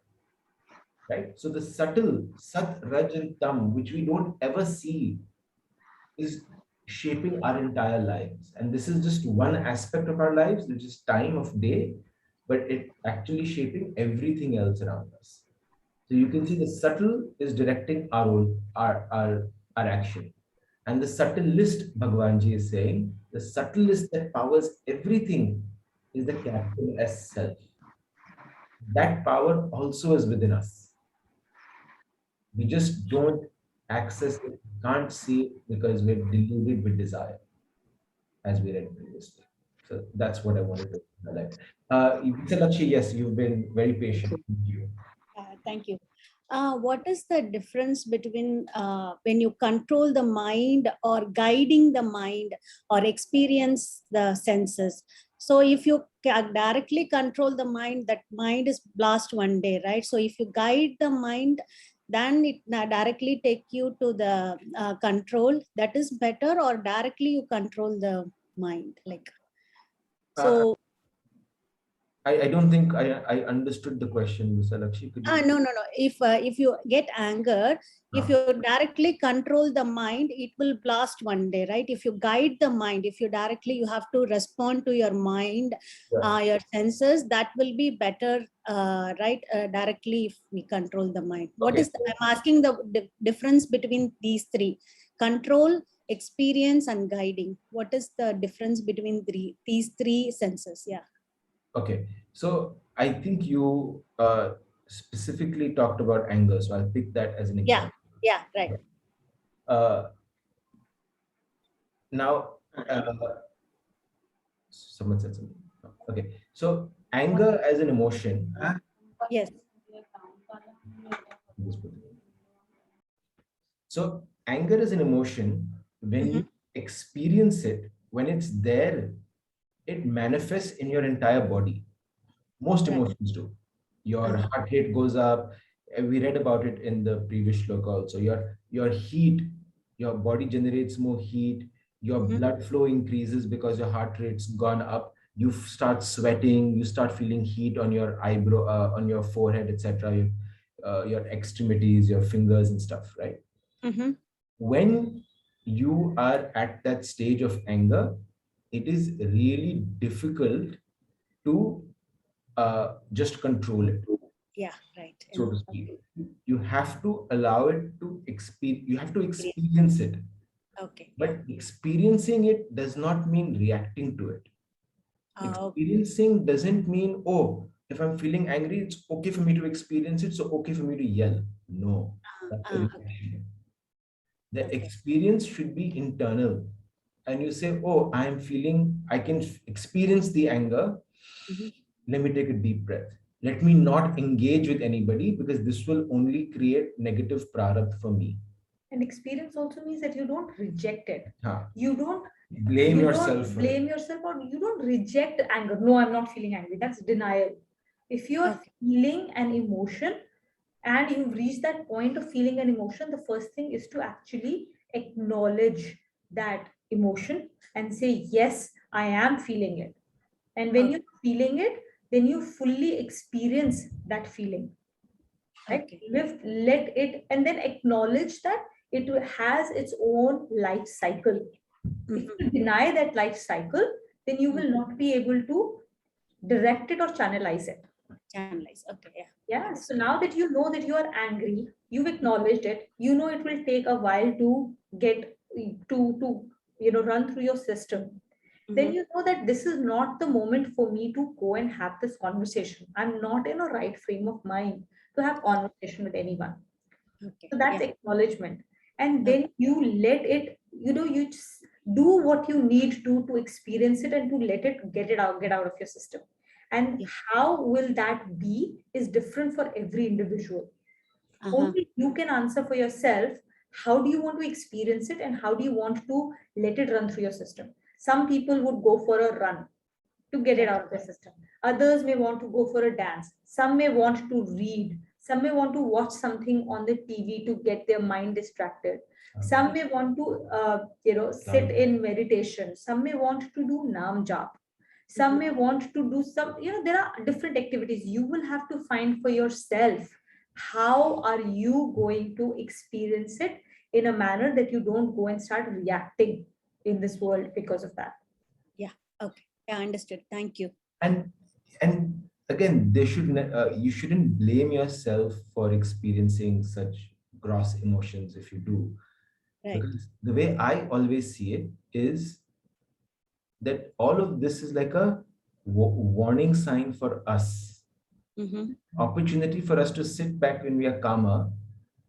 Right? So the subtle Sat, Raj, and Tam, which we don't ever see, is shaping our entire lives. And this is just one aspect of our lives, which is time of day, but it actually shaping everything else around us. So you can see the subtle is directing our action. And the subtlest, Bhagwanji is saying, the subtlest that powers everything is the capital S self. That power also is within us. We just don't access it, can't see it because we're deluded with desire, as we read previously. So that's what I wanted to highlight. Lakshi, yes, you've been very patient. Thank you. Thank you. What is the difference between when you control the mind or guiding the mind or experience the senses? So if you directly control the mind, that mind is blast one day, right? So if you guide the mind, then it directly take you to the control. That is better, or directly you control the mind, like so. I don't think I understood the question, Mr. Lakshi. Could you... No. If you get anger, if you directly control the mind, it will blast one day, right? If you guide the mind, if you directly, you have to respond to your mind, your senses, that will be better, right? Directly, if we control the mind. What is I'm asking the difference between these three: control, experience, and guiding. What is the difference between these three senses? Yeah. Okay, so I think you specifically talked about anger, so I'll pick that as an example. Yeah, right. Now, someone said something. Okay, so anger as an emotion. Yes. So anger is an emotion. When you experience it, when it's there, it manifests in your entire body. Most emotions do. Your heart rate goes up. We read about it in the previous shloka also. Your heat, your body generates more heat. Your blood flow increases because your heart rate's gone up. You start sweating. You start feeling heat on your eyebrow, on your forehead, etc. Your extremities, your fingers and stuff, right? When you are at that stage of anger, it is really difficult to just control it, Yeah, right. so to speak. You have to allow it to experience, you have to Okay. experience it. Okay. But experiencing it does not mean reacting to it. Okay. Experiencing doesn't mean, oh, if I'm feeling angry, it's okay for me to experience it, so okay for me to yell. No, that's the Okay. reaction. The Okay. experience should be internal. And you say, oh, I'm feeling, I can experience the anger. Mhm. Let me take a deep breath. Let me not engage with anybody because this will only create negative prarabdha for me. And experience also means that you don't reject it. Huh. You don't Blame yourself for blame it. yourself, or you don't reject anger. No, I'm not feeling angry. That's denial. If you're Okay. feeling an emotion and you've reached that point of feeling an emotion, the first thing is to actually acknowledge that emotion and say, yes, I am feeling it. And when you're feeling it, then you fully experience that feeling. Right? Okay. Let it, and then acknowledge that it has its own life cycle. If you deny that life cycle, then you will not be able to direct it or channelize it. Channelize. Okay. Yeah. Yeah. So now that you know that you are angry, you've acknowledged it, you know it will take a while to get to run through your system. Then you know that this is not the moment for me to go and have this conversation. I'm not in a right frame of mind to have conversation with anyone. Okay. So that's Yeah. acknowledgement. And then you let it, you just do what you need to experience it and to let it get out of your system. And Yeah. how will that be is different for every individual. Uh-huh. Only you can answer for yourself. How do you want to experience it and how do you want to let it run through your system? Some people would go for a run to get it out of their system. Others may want to go for a dance. Some may want to read. Some may want to watch something on the TV to get their mind distracted. Some may want to, sit in meditation. Some may want to do nam jap. Some may want to do some, there are different activities. You will have to find for yourself how are you going to experience it in a manner that you don't go and start reacting in this world because of that. Yeah. Okay. Yeah. Understood. Thank you. And again, you shouldn't blame yourself for experiencing such gross emotions if you do. Right. Because the way I always see it is that all of this is like a warning sign for us, opportunity for us to sit back when we are calmer,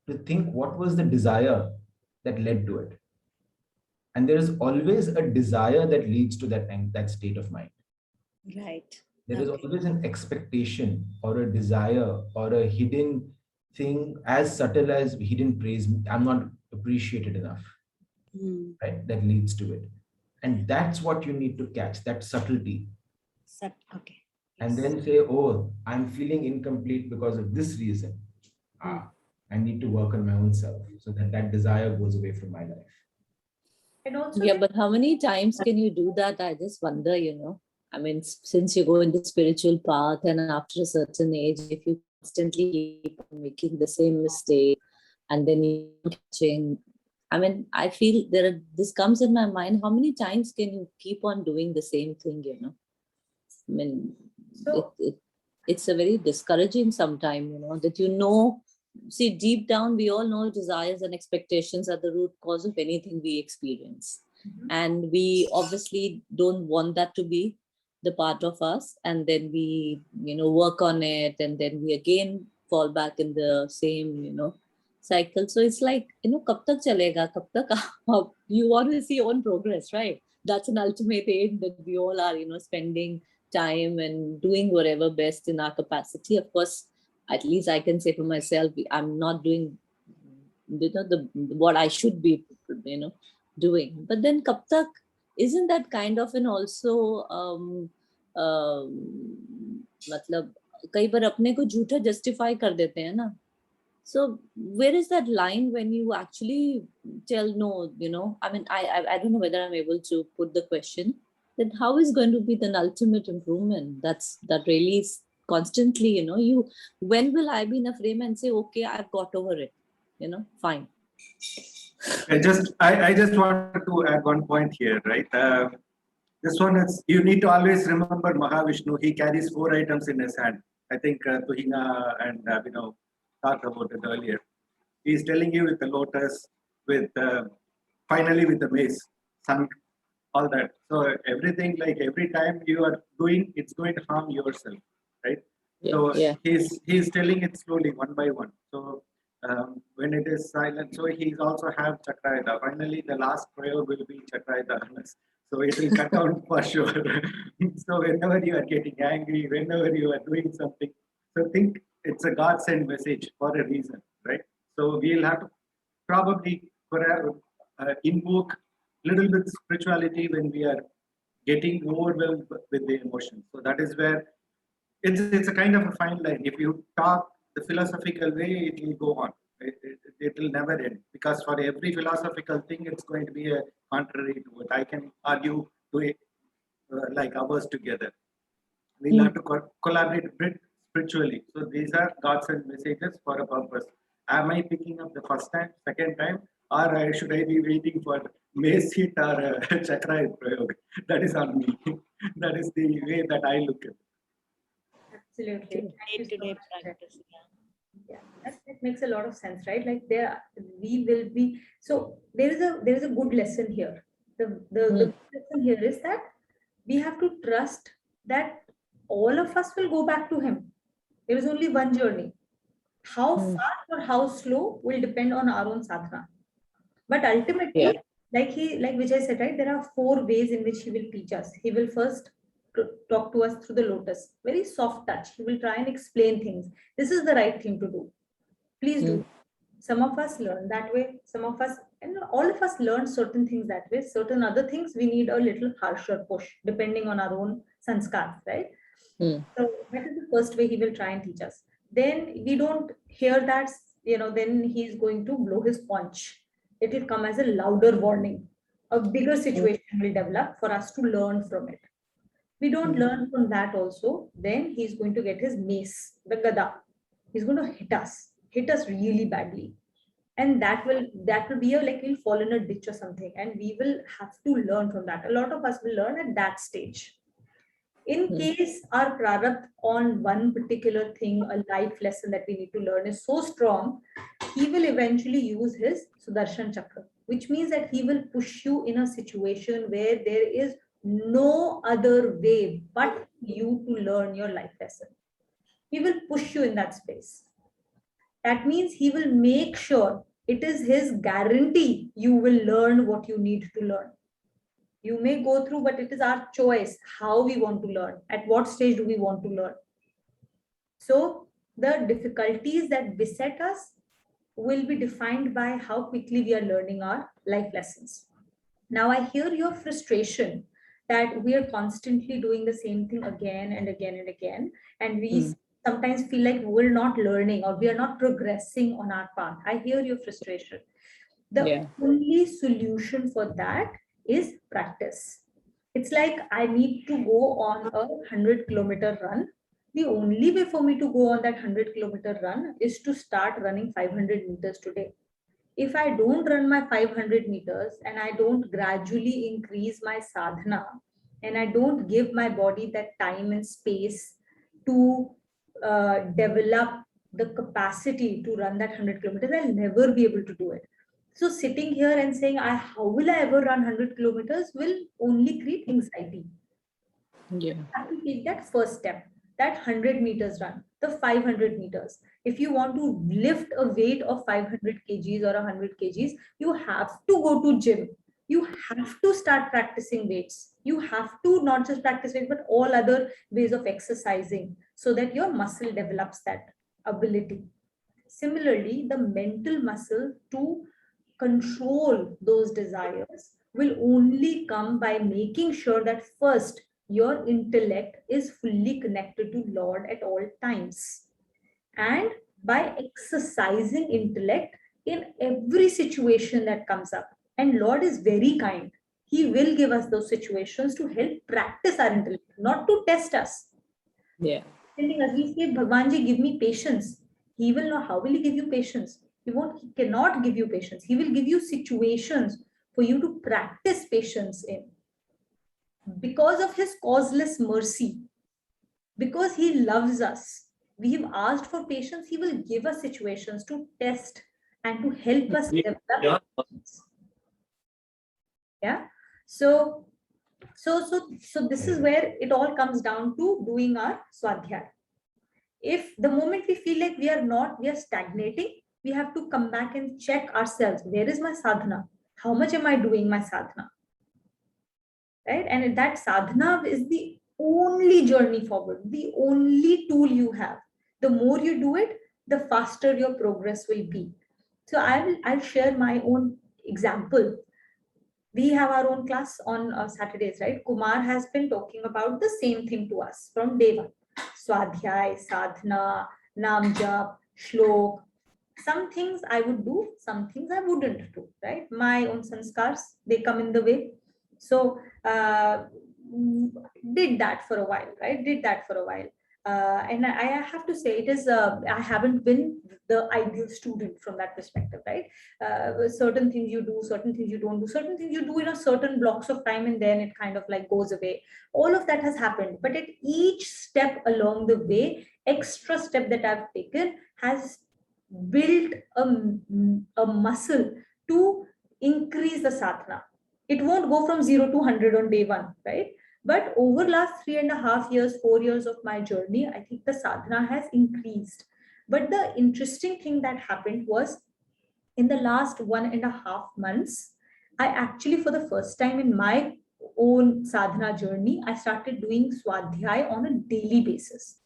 to think what was the desire that led to it. And there is always a desire that leads to that state of mind. Right. There is always an expectation or a desire or a hidden thing as subtle as hidden praise. I'm not appreciated enough, right? That leads to it. And that's what you need to catch, that subtlety. Okay. And then say, oh, I'm feeling incomplete because of this reason. I need to work on my own self so that that desire goes away from my life. And also, yeah, but how many times can you do that? I just wonder, I mean, since you go in the spiritual path and after a certain age, if you constantly keep on making the same mistake and then you catching, I mean, I feel this comes in my mind, how many times can you keep on doing the same thing, I mean, it's a very discouraging sometime, that see, deep down, we all know desires and expectations are the root cause of anything we experience. And we obviously don't want that to be the part of us. And then we, work on it. And then we again fall back in the same, cycle. So it's like, kab tak chalega, kab tak you want to see your own progress, right? That's an ultimate aim that we all are, spending time and doing whatever best in our capacity. Of course, at least I can say for myself, I'm not doing, what I should be, doing. But then kab tak, isn't that kind of an also, मतलब कई बार अपने को झूठा justify कर देते हैं ना. So where is that line when you actually tell no, I mean, I don't know whether I'm able to put the question that how is going to be the ultimate improvement? That really is constantly, when will I be in a frame and say, okay, I've got over it, fine. I just wanted to add one point here, right? This one is, you need to always remember Mahavishnu. He carries 4 items in his hand. I think Tuhina and talked about it earlier. He's telling you with the lotus, with finally with the mace, sun, all that. So everything, like every time you are doing, it's going to harm yourself, right? So he's telling it slowly, one by one. So when it is silent, so he's also have chakrayada. Finally, the last prayer will be chakrayada. So it will cut down for sure. So whenever you are getting angry, whenever you are doing something, so think it's a God sent message for a reason, right? So we'll have to probably invoke little bit spirituality when we are getting overwhelmed with the emotions. So that is where it's a kind of a fine line. If you talk the philosophical way, it will go on. It will never end, because for every philosophical thing, it's going to be a contrary to it. I can argue to it like hours together. We'll have to collaborate spiritually. So these are God sent messages for a purpose. Am I picking up the first time, second time, or should I be waiting for mace hit or chakra hit prayog? That is on me. That is the way that I look at it. Absolutely. Thank you so much. practice. Yeah, that makes a lot of sense, right? Like we will be. So there is a good lesson here. The good lesson here is that we have to trust that all of us will go back to him. There is only one journey. How fast or how slow will depend on our own sadhana. But ultimately, like Vijay said, right, there are 4 ways in which he will teach us. He will first talk to us through the lotus, very soft touch. He will try and explain things. This is the right thing to do. Please do. Some of us learn that way. Some of us, and all of us learn certain things that way. Certain other things we need a little harsher push, depending on our own sanskars, right? So that is the first way he will try and teach us. Then we don't hear that, then he's going to blow his punch. It will come as a louder warning. A bigger situation will develop for us to learn from it. We don't learn from that also. Then he's going to get his mace, the gada. He's going to hit us really badly. And that will be like we'll fall in a ditch or something. And we will have to learn from that. A lot of us will learn at that stage. In case our prarabdha on one particular thing, a life lesson that we need to learn is so strong, he will eventually use his Sudarshan Chakra, which means that he will push you in a situation where there is no other way but you to learn your life lesson. He will push you in that space. That means he will make sure it is his guarantee you will learn what you need to learn. You may go through, but it is our choice how we want to learn, at what stage do we want to learn. So the difficulties that beset us will be defined by how quickly we are learning our life lessons. Now I hear your frustration that we are constantly doing the same thing again and again and again, and we sometimes feel like we're not learning or we are not progressing on our path. I hear your frustration. The only solution for that is practice. It's like I need to go on a 100-kilometer run. The only way for me to go on that 100-kilometer run is to start running 500 meters today. If I don't run my 500 meters and I don't gradually increase my sadhana and I don't give my body that time and space to develop the capacity to run that 100 kilometers, I'll never be able to do it. So sitting here and saying, how will I ever run 100 kilometers will only create anxiety. You have to take that first step, that 100 meters run, the 500 meters. If you want to lift a weight of 500 kgs or 100 kgs, you have to go to gym. You have to start practicing weights. You have to not just practice weights, but all other ways of exercising so that your muscle develops that ability. Similarly, the mental muscle to control those desires will only come by making sure that first your intellect is fully connected to Lord at all times. And by exercising intellect in every situation that comes up. And Lord is very kind. He will give us those situations to help practice our intellect, not to test us. Telling us, we say, Bhagwanji, give me patience. He will know. How will he give you patience? He cannot give you patience. He will give you situations for you to practice patience in. Because of his causeless mercy, because he loves us, we have asked for patience, he will give us situations to test and to help us develop patience. Yeah. So this is where it all comes down to doing our swadhyaya. If the moment we feel like we are stagnating, we have to come back and check ourselves. Where is my sadhana? How much am I doing my sadhana? Right? And that sadhana is the only journey forward, the only tool you have. The more you do it, the faster your progress will be. So I'll share my own example. We have our own class on Saturdays, right? Kumar has been talking about the same thing to us from day one. Swadhyay, sadhana, nam jap, shlok. Some things I would do, some things I wouldn't do, right? My own sanskars, they come in the way. So did that for a while, right? Did that for a while. And I have to say, it is, I haven't been the ideal student from that perspective, right? Certain things you do, certain things you don't do, certain things you do in a certain blocks of time, and then it kind of like goes away. All of that has happened. But at each step along the way, extra step that I've taken has built a muscle to increase the sadhana. It won't go from 0 to 100 on day one, right? But over last 3.5 years, 4 years of my journey, I think the sadhana has increased. But the interesting thing that happened was, in the last 1.5 months, I actually, for the first time in my own sadhana journey, I started doing swadhyay on a daily basis.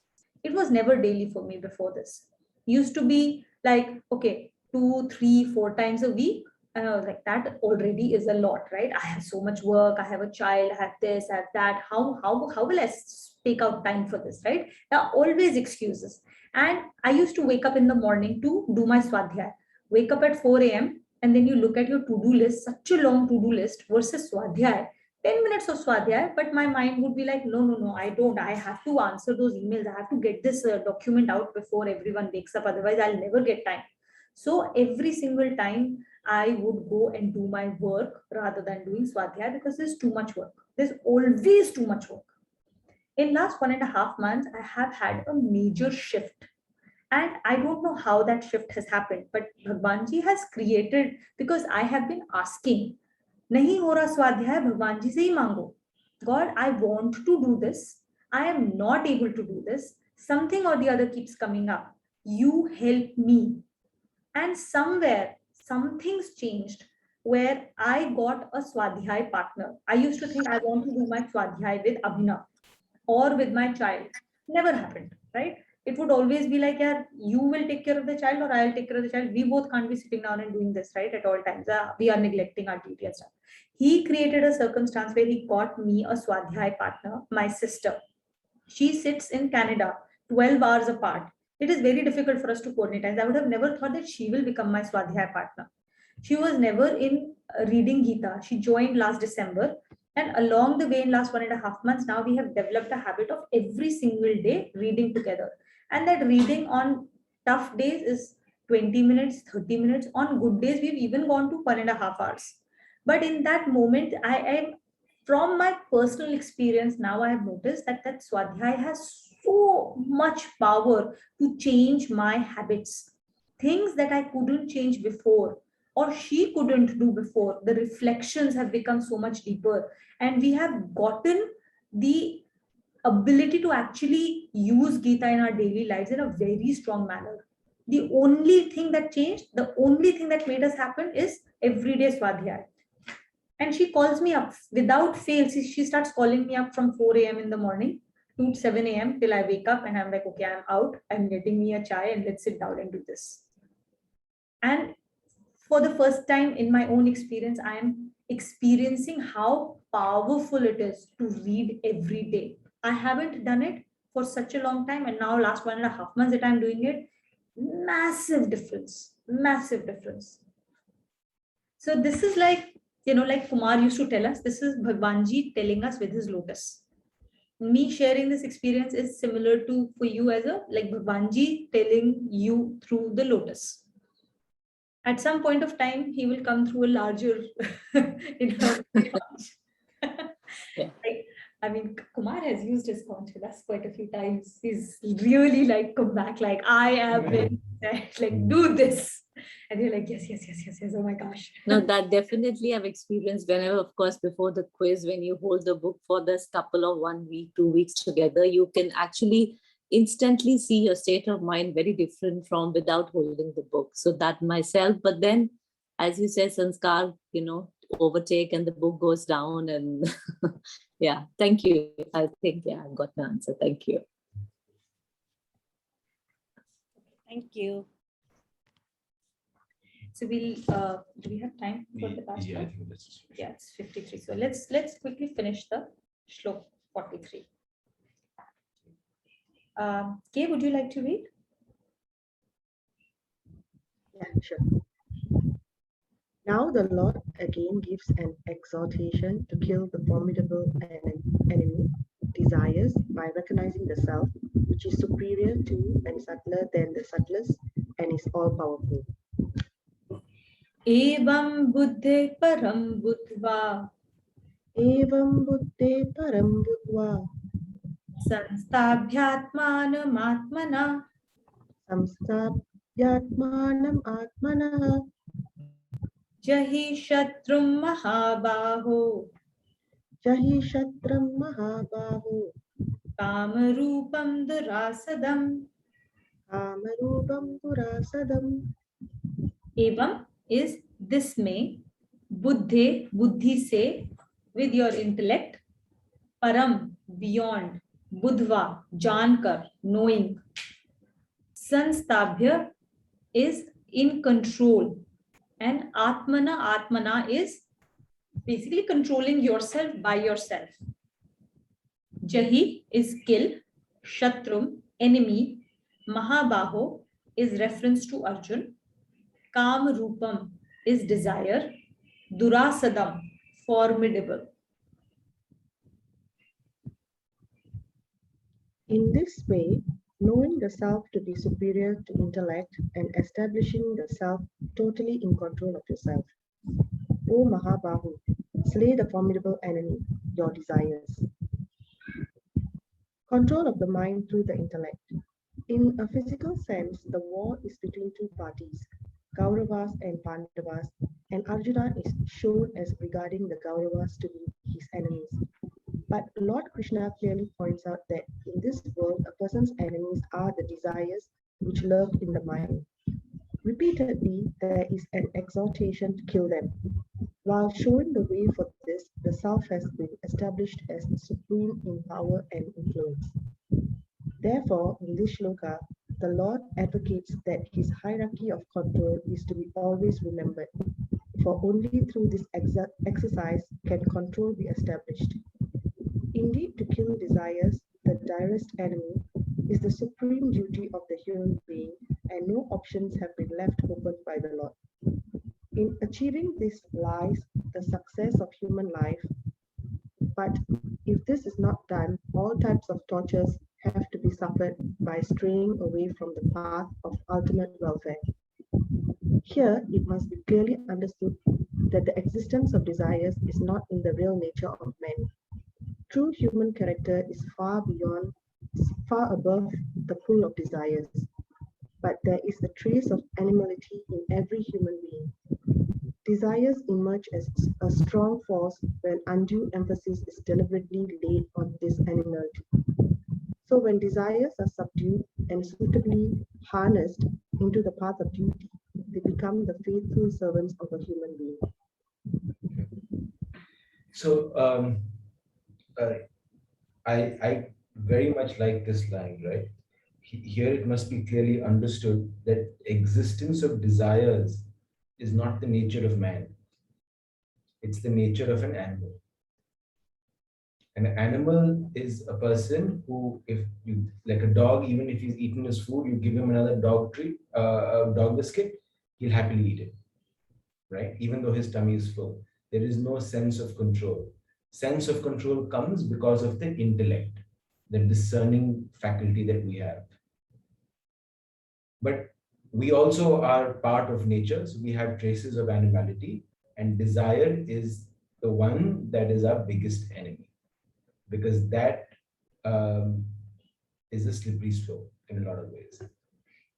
It was never daily for me before this. Used to be like, okay, 2, 3, 4 times a week. And I was like, that already is a lot, right? I have so much work. I have a child. I have this. I have that. How will I take out time for this, right? Now, always excuses. And I used to wake up in the morning to do my swadhyay. Wake up at 4 a.m. and then you look at your to-do list, such a long to-do list versus swadhyay. 10 minutes of swadhyay, but my mind would be like, no, I don't. I have to answer those emails. I have to get this document out before everyone wakes up. Otherwise, I'll never get time. So every single time I would go and do my work rather than doing swadhyay, because there's too much work. There's always too much work. In last 1.5 months, I have had a major shift. And I don't know how that shift has happened, but Bhagwanji has created, because I have been asking, nahi ho raha swadhyay, Bhagwanji se hi mango. God, I want to do this. I am not able to do this. Something or the other keeps coming up. You help me. And somewhere, something's changed where I got a swadhyay partner. I used to think I want to do my swadhyay with Abhinav or with my child. Never happened, right? It would always be like, yeah, you will take care of the child or I'll take care of the child. We both can't be sitting down and doing this, right? At all times. We are neglecting our duty and stuff. He created a circumstance where he got me a swadhyay partner, my sister. She sits in Canada, 12 hours apart. It is very difficult for us to coordinate. I would have never thought that she will become my swadhyay partner. She was never in reading Gita. She joined last December. And along the way, in last 1.5 months, now we have developed a habit of every single day reading together. And that reading on tough days is 20 minutes, 30 minutes. On good days, we've even gone to 1.5 hours. But in that moment, I am, from my personal experience, now I have noticed that swadhyay has so much power to change my habits. Things that I couldn't change before, or she couldn't do before. The reflections have become so much deeper. And we have gotten the ability to actually use Gita in our daily lives in a very strong manner. The only thing that changed, the only thing that made us happen is everyday swadhyay. And she calls me up without fail. She starts calling me up from 4 a.m. in the morning to 7 a.m. till I wake up, and I'm like, okay, I'm out. I'm getting me a chai and let's sit down and do this. And for the first time in my own experience, I am experiencing how powerful it is to read every day. I haven't done it for such a long time, and now last 1.5 months that I'm doing it, massive difference, massive difference. So this is like, like Kumar used to tell us, this is Bhagwanji telling us with his lotus. Me sharing this experience is similar to for you as a like Bhagwanji telling you through the lotus. At some point of time, he will come through a larger, launch. Yeah. I mean, Kumar has used his conch with us quite a few times. He's really like come back, like, I am very upset, like, do this. And you're like, yes, yes, yes, yes, yes. Oh my gosh. No, that definitely I've experienced whenever, of course, before the quiz, when you hold the book for this couple of 1 week, 2 weeks together, you can actually instantly see your state of mind very different from without holding the book. So that myself, but then, as you said, sanskar, overtake and the book goes down. And yeah, thank you. I think, yeah, I got my answer. Thank you. Thank you. So we'll, do we have time for the last Yeah, I one? think that's Yeah, it's 53. So let's quickly finish the shlok 43. Kay, would you like to read? Yeah, sure. Now the Lord again gives an exhortation to kill the formidable enemy, desires, by recognizing the self, which is superior to and subtler than the subtlest and is all-powerful. Evam buddhe param buddhva Evam buddhe param buddhva samstabhyatmanam samstabhyatmanam atmanah jahi shatrum mahabaho jahi shatram mahabaho kamarupam durasadam. kamarupam durasadam. Evam is this may, buddhi say, with your intellect, param beyond, buddhva jankar, knowing, sanstabhya is in control, and atmana is basically controlling yourself by yourself. Jahi is kill, shatrum enemy, mahabaho is reference to Arjun, Kam Rupam is desire, Durasadam, formidable. In this way, knowing the self to be superior to intellect and establishing the self totally in control of yourself. O Mahabahu, slay the formidable enemy, your desires. Control of the mind through the intellect. In a physical sense, the war is between two parties, Kauravas and Pandavas, and Arjuna is shown as regarding the Kauravas to be his enemies. But Lord Krishna clearly points out that in this world, a person's enemies are the desires which lurk in the mind. Repeatedly, there is an exhortation to kill them. While showing the way for this, the self has been established as supreme in power and influence. Therefore, in this shloka, the Lord advocates that his hierarchy of control is to be always remembered, for only through this exercise can control be established. Indeed, to kill desires, the direst enemy, is the supreme duty of the human being, and no options have been left open by the Lord. In achieving this lies the success of human life, but if this is not done, all types of tortures have to be suffered by straying away from the path of ultimate welfare. Here, it must be clearly understood that the existence of desires is not in the real nature of man. True human character is far above the pull of desires, but there is a trace of animality in every human being. Desires emerge as a strong force when undue emphasis is deliberately laid on this animality. So when desires are subdued and suitably harnessed into the path of duty, they become the faithful servants of a human being. So I very much like this line, right? Here it must be clearly understood that existence of desires is not the nature of man. It's the nature of an animal. An animal is a person who, if you, like a dog, even if he's eaten his food, you give him another dog treat, a dog biscuit, he'll happily eat it, right? Even though his tummy is full. There is no sense of control. Sense of control comes because of the intellect, the discerning faculty that we have. But we also are part of nature, so we have traces of animality, and desire is the one that is our biggest enemy, because that um, is a slippery slope in a lot of ways.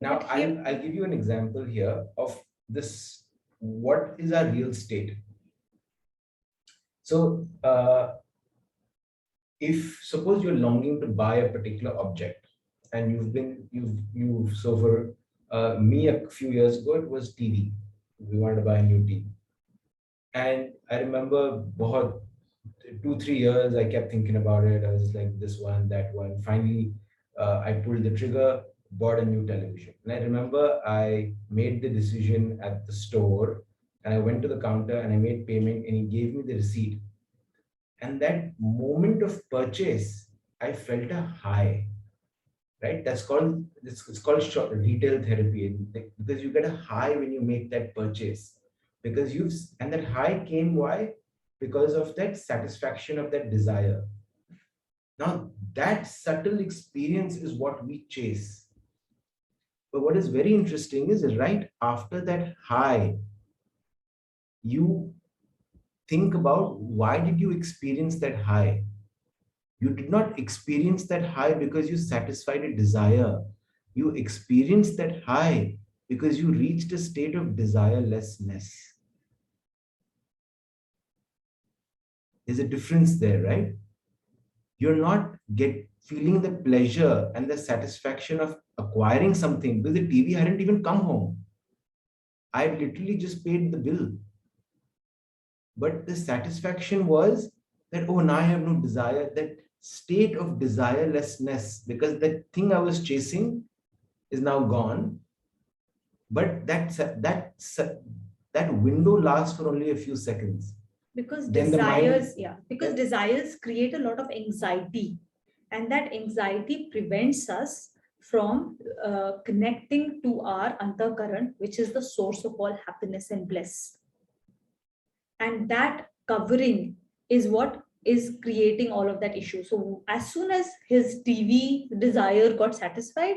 Now, I'll give you an example here of this. What is our real state? So, if suppose you're longing to buy a particular object, and you've so for me a few years ago it was TV. We wanted to buy a new TV, and I remember 2-3 years I kept thinking about it. I was like, this one, that one. Finally, I pulled the trigger, bought a new television. And I remember I made the decision at the store, and I went to the counter and I made payment, and he gave me the receipt. And that moment of purchase, I felt a high, right? It's called retail therapy, because you get a high when you make that purchase, because and that high came, why? Because of that satisfaction of that desire. Now, that subtle experience is what we chase. But what is very interesting is right after that high, you think about, why did you experience that high? You did not experience that high because you satisfied a desire. You experienced that high because you reached a state of desirelessness. There's a difference there, right? You're not feeling the pleasure and the satisfaction of acquiring something, because the TV hadn't even come home. I literally just paid the bill. But the satisfaction was that, oh, now I have no desire, that state of desirelessness, because that thing I was chasing is now gone. But that window lasts for only a few seconds. Because Then desires create a lot of anxiety, and that anxiety prevents us from connecting to our antakaran, which is the source of all happiness and bliss. And that covering is what is creating all of that issue. So as soon as his TV desire got satisfied,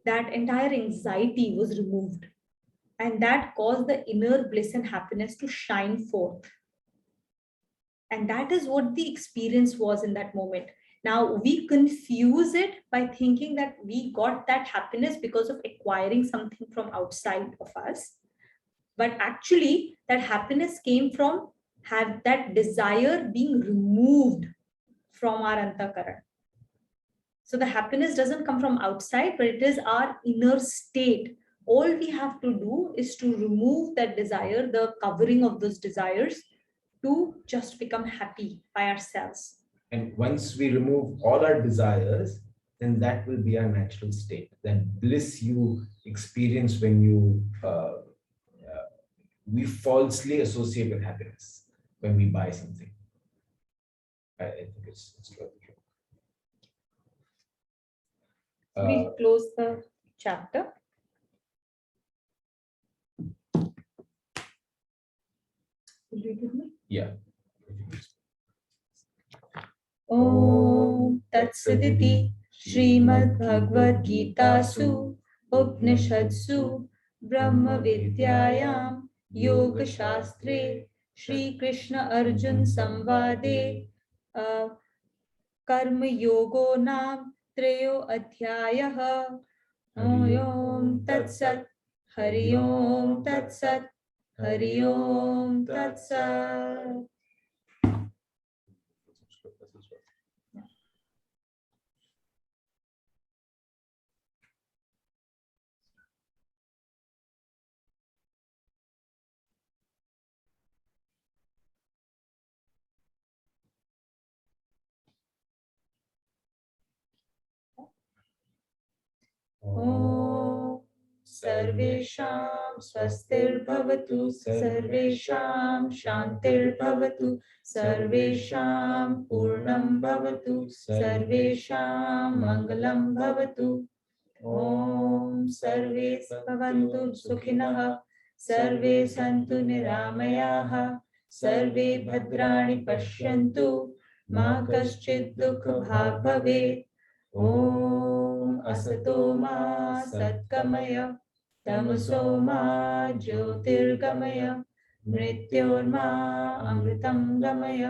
that entire anxiety was removed, and that caused the inner bliss and happiness to shine forth. And that is what the experience was in that moment. Now, we confuse it by thinking that we got that happiness because of acquiring something from outside of us. But actually, that happiness came from that desire being removed from our antakaran. So the happiness doesn't come from outside, but it is our inner state. All we have to do is to remove that desire, the covering of those desires, to just become happy by ourselves. And once we remove all our desires, then that will be our natural state. That bliss you experience when you we falsely associate with happiness when we buy something. I think it's true. We close the chapter. Will you give me? Yeah. Om Tat Saditi Srimad Bhagavad Gita Su Upnishadsu Brahma Vidyayam Yoga Shastre Shri Krishna Arjun Samvade Karma Yogo Nam Treyo Adhyayah. Om Tat Sat Hari Om Tat Sat Hari Om Tat Sat. Om Sarvesham Swastir Bhavatu Sarvesham Shantir Bhavatu Sarvesham Purnam Bhavatu Sarvesham Mangalam Bhavatu. Om Sarve Bhavantu Sukhinah Sarve Santu Niramayaha Sarve Bhadrani Pashyantu Ma Kaschid Dukha Bhag Bhavet. Om Asato Ma Satkamaya तमसो मा ज्योतिर्गमय मृत्योर्मा अमृतं गमय।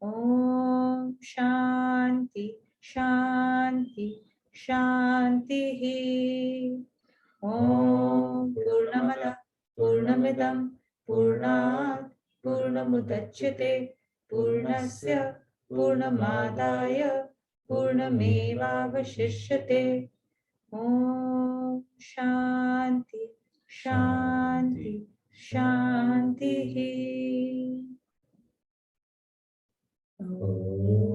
ॐ शान्ति शान्ति शान्तिः। ॐ पूर्णमदः पूर्णमिदं पूर्णात् पूर्णमुदच्यते पूर्णस्य पूर्णमादाय पूर्णमेवावशिष्यते। ॐ शान्ति शान्ति शान्तिः। ॐ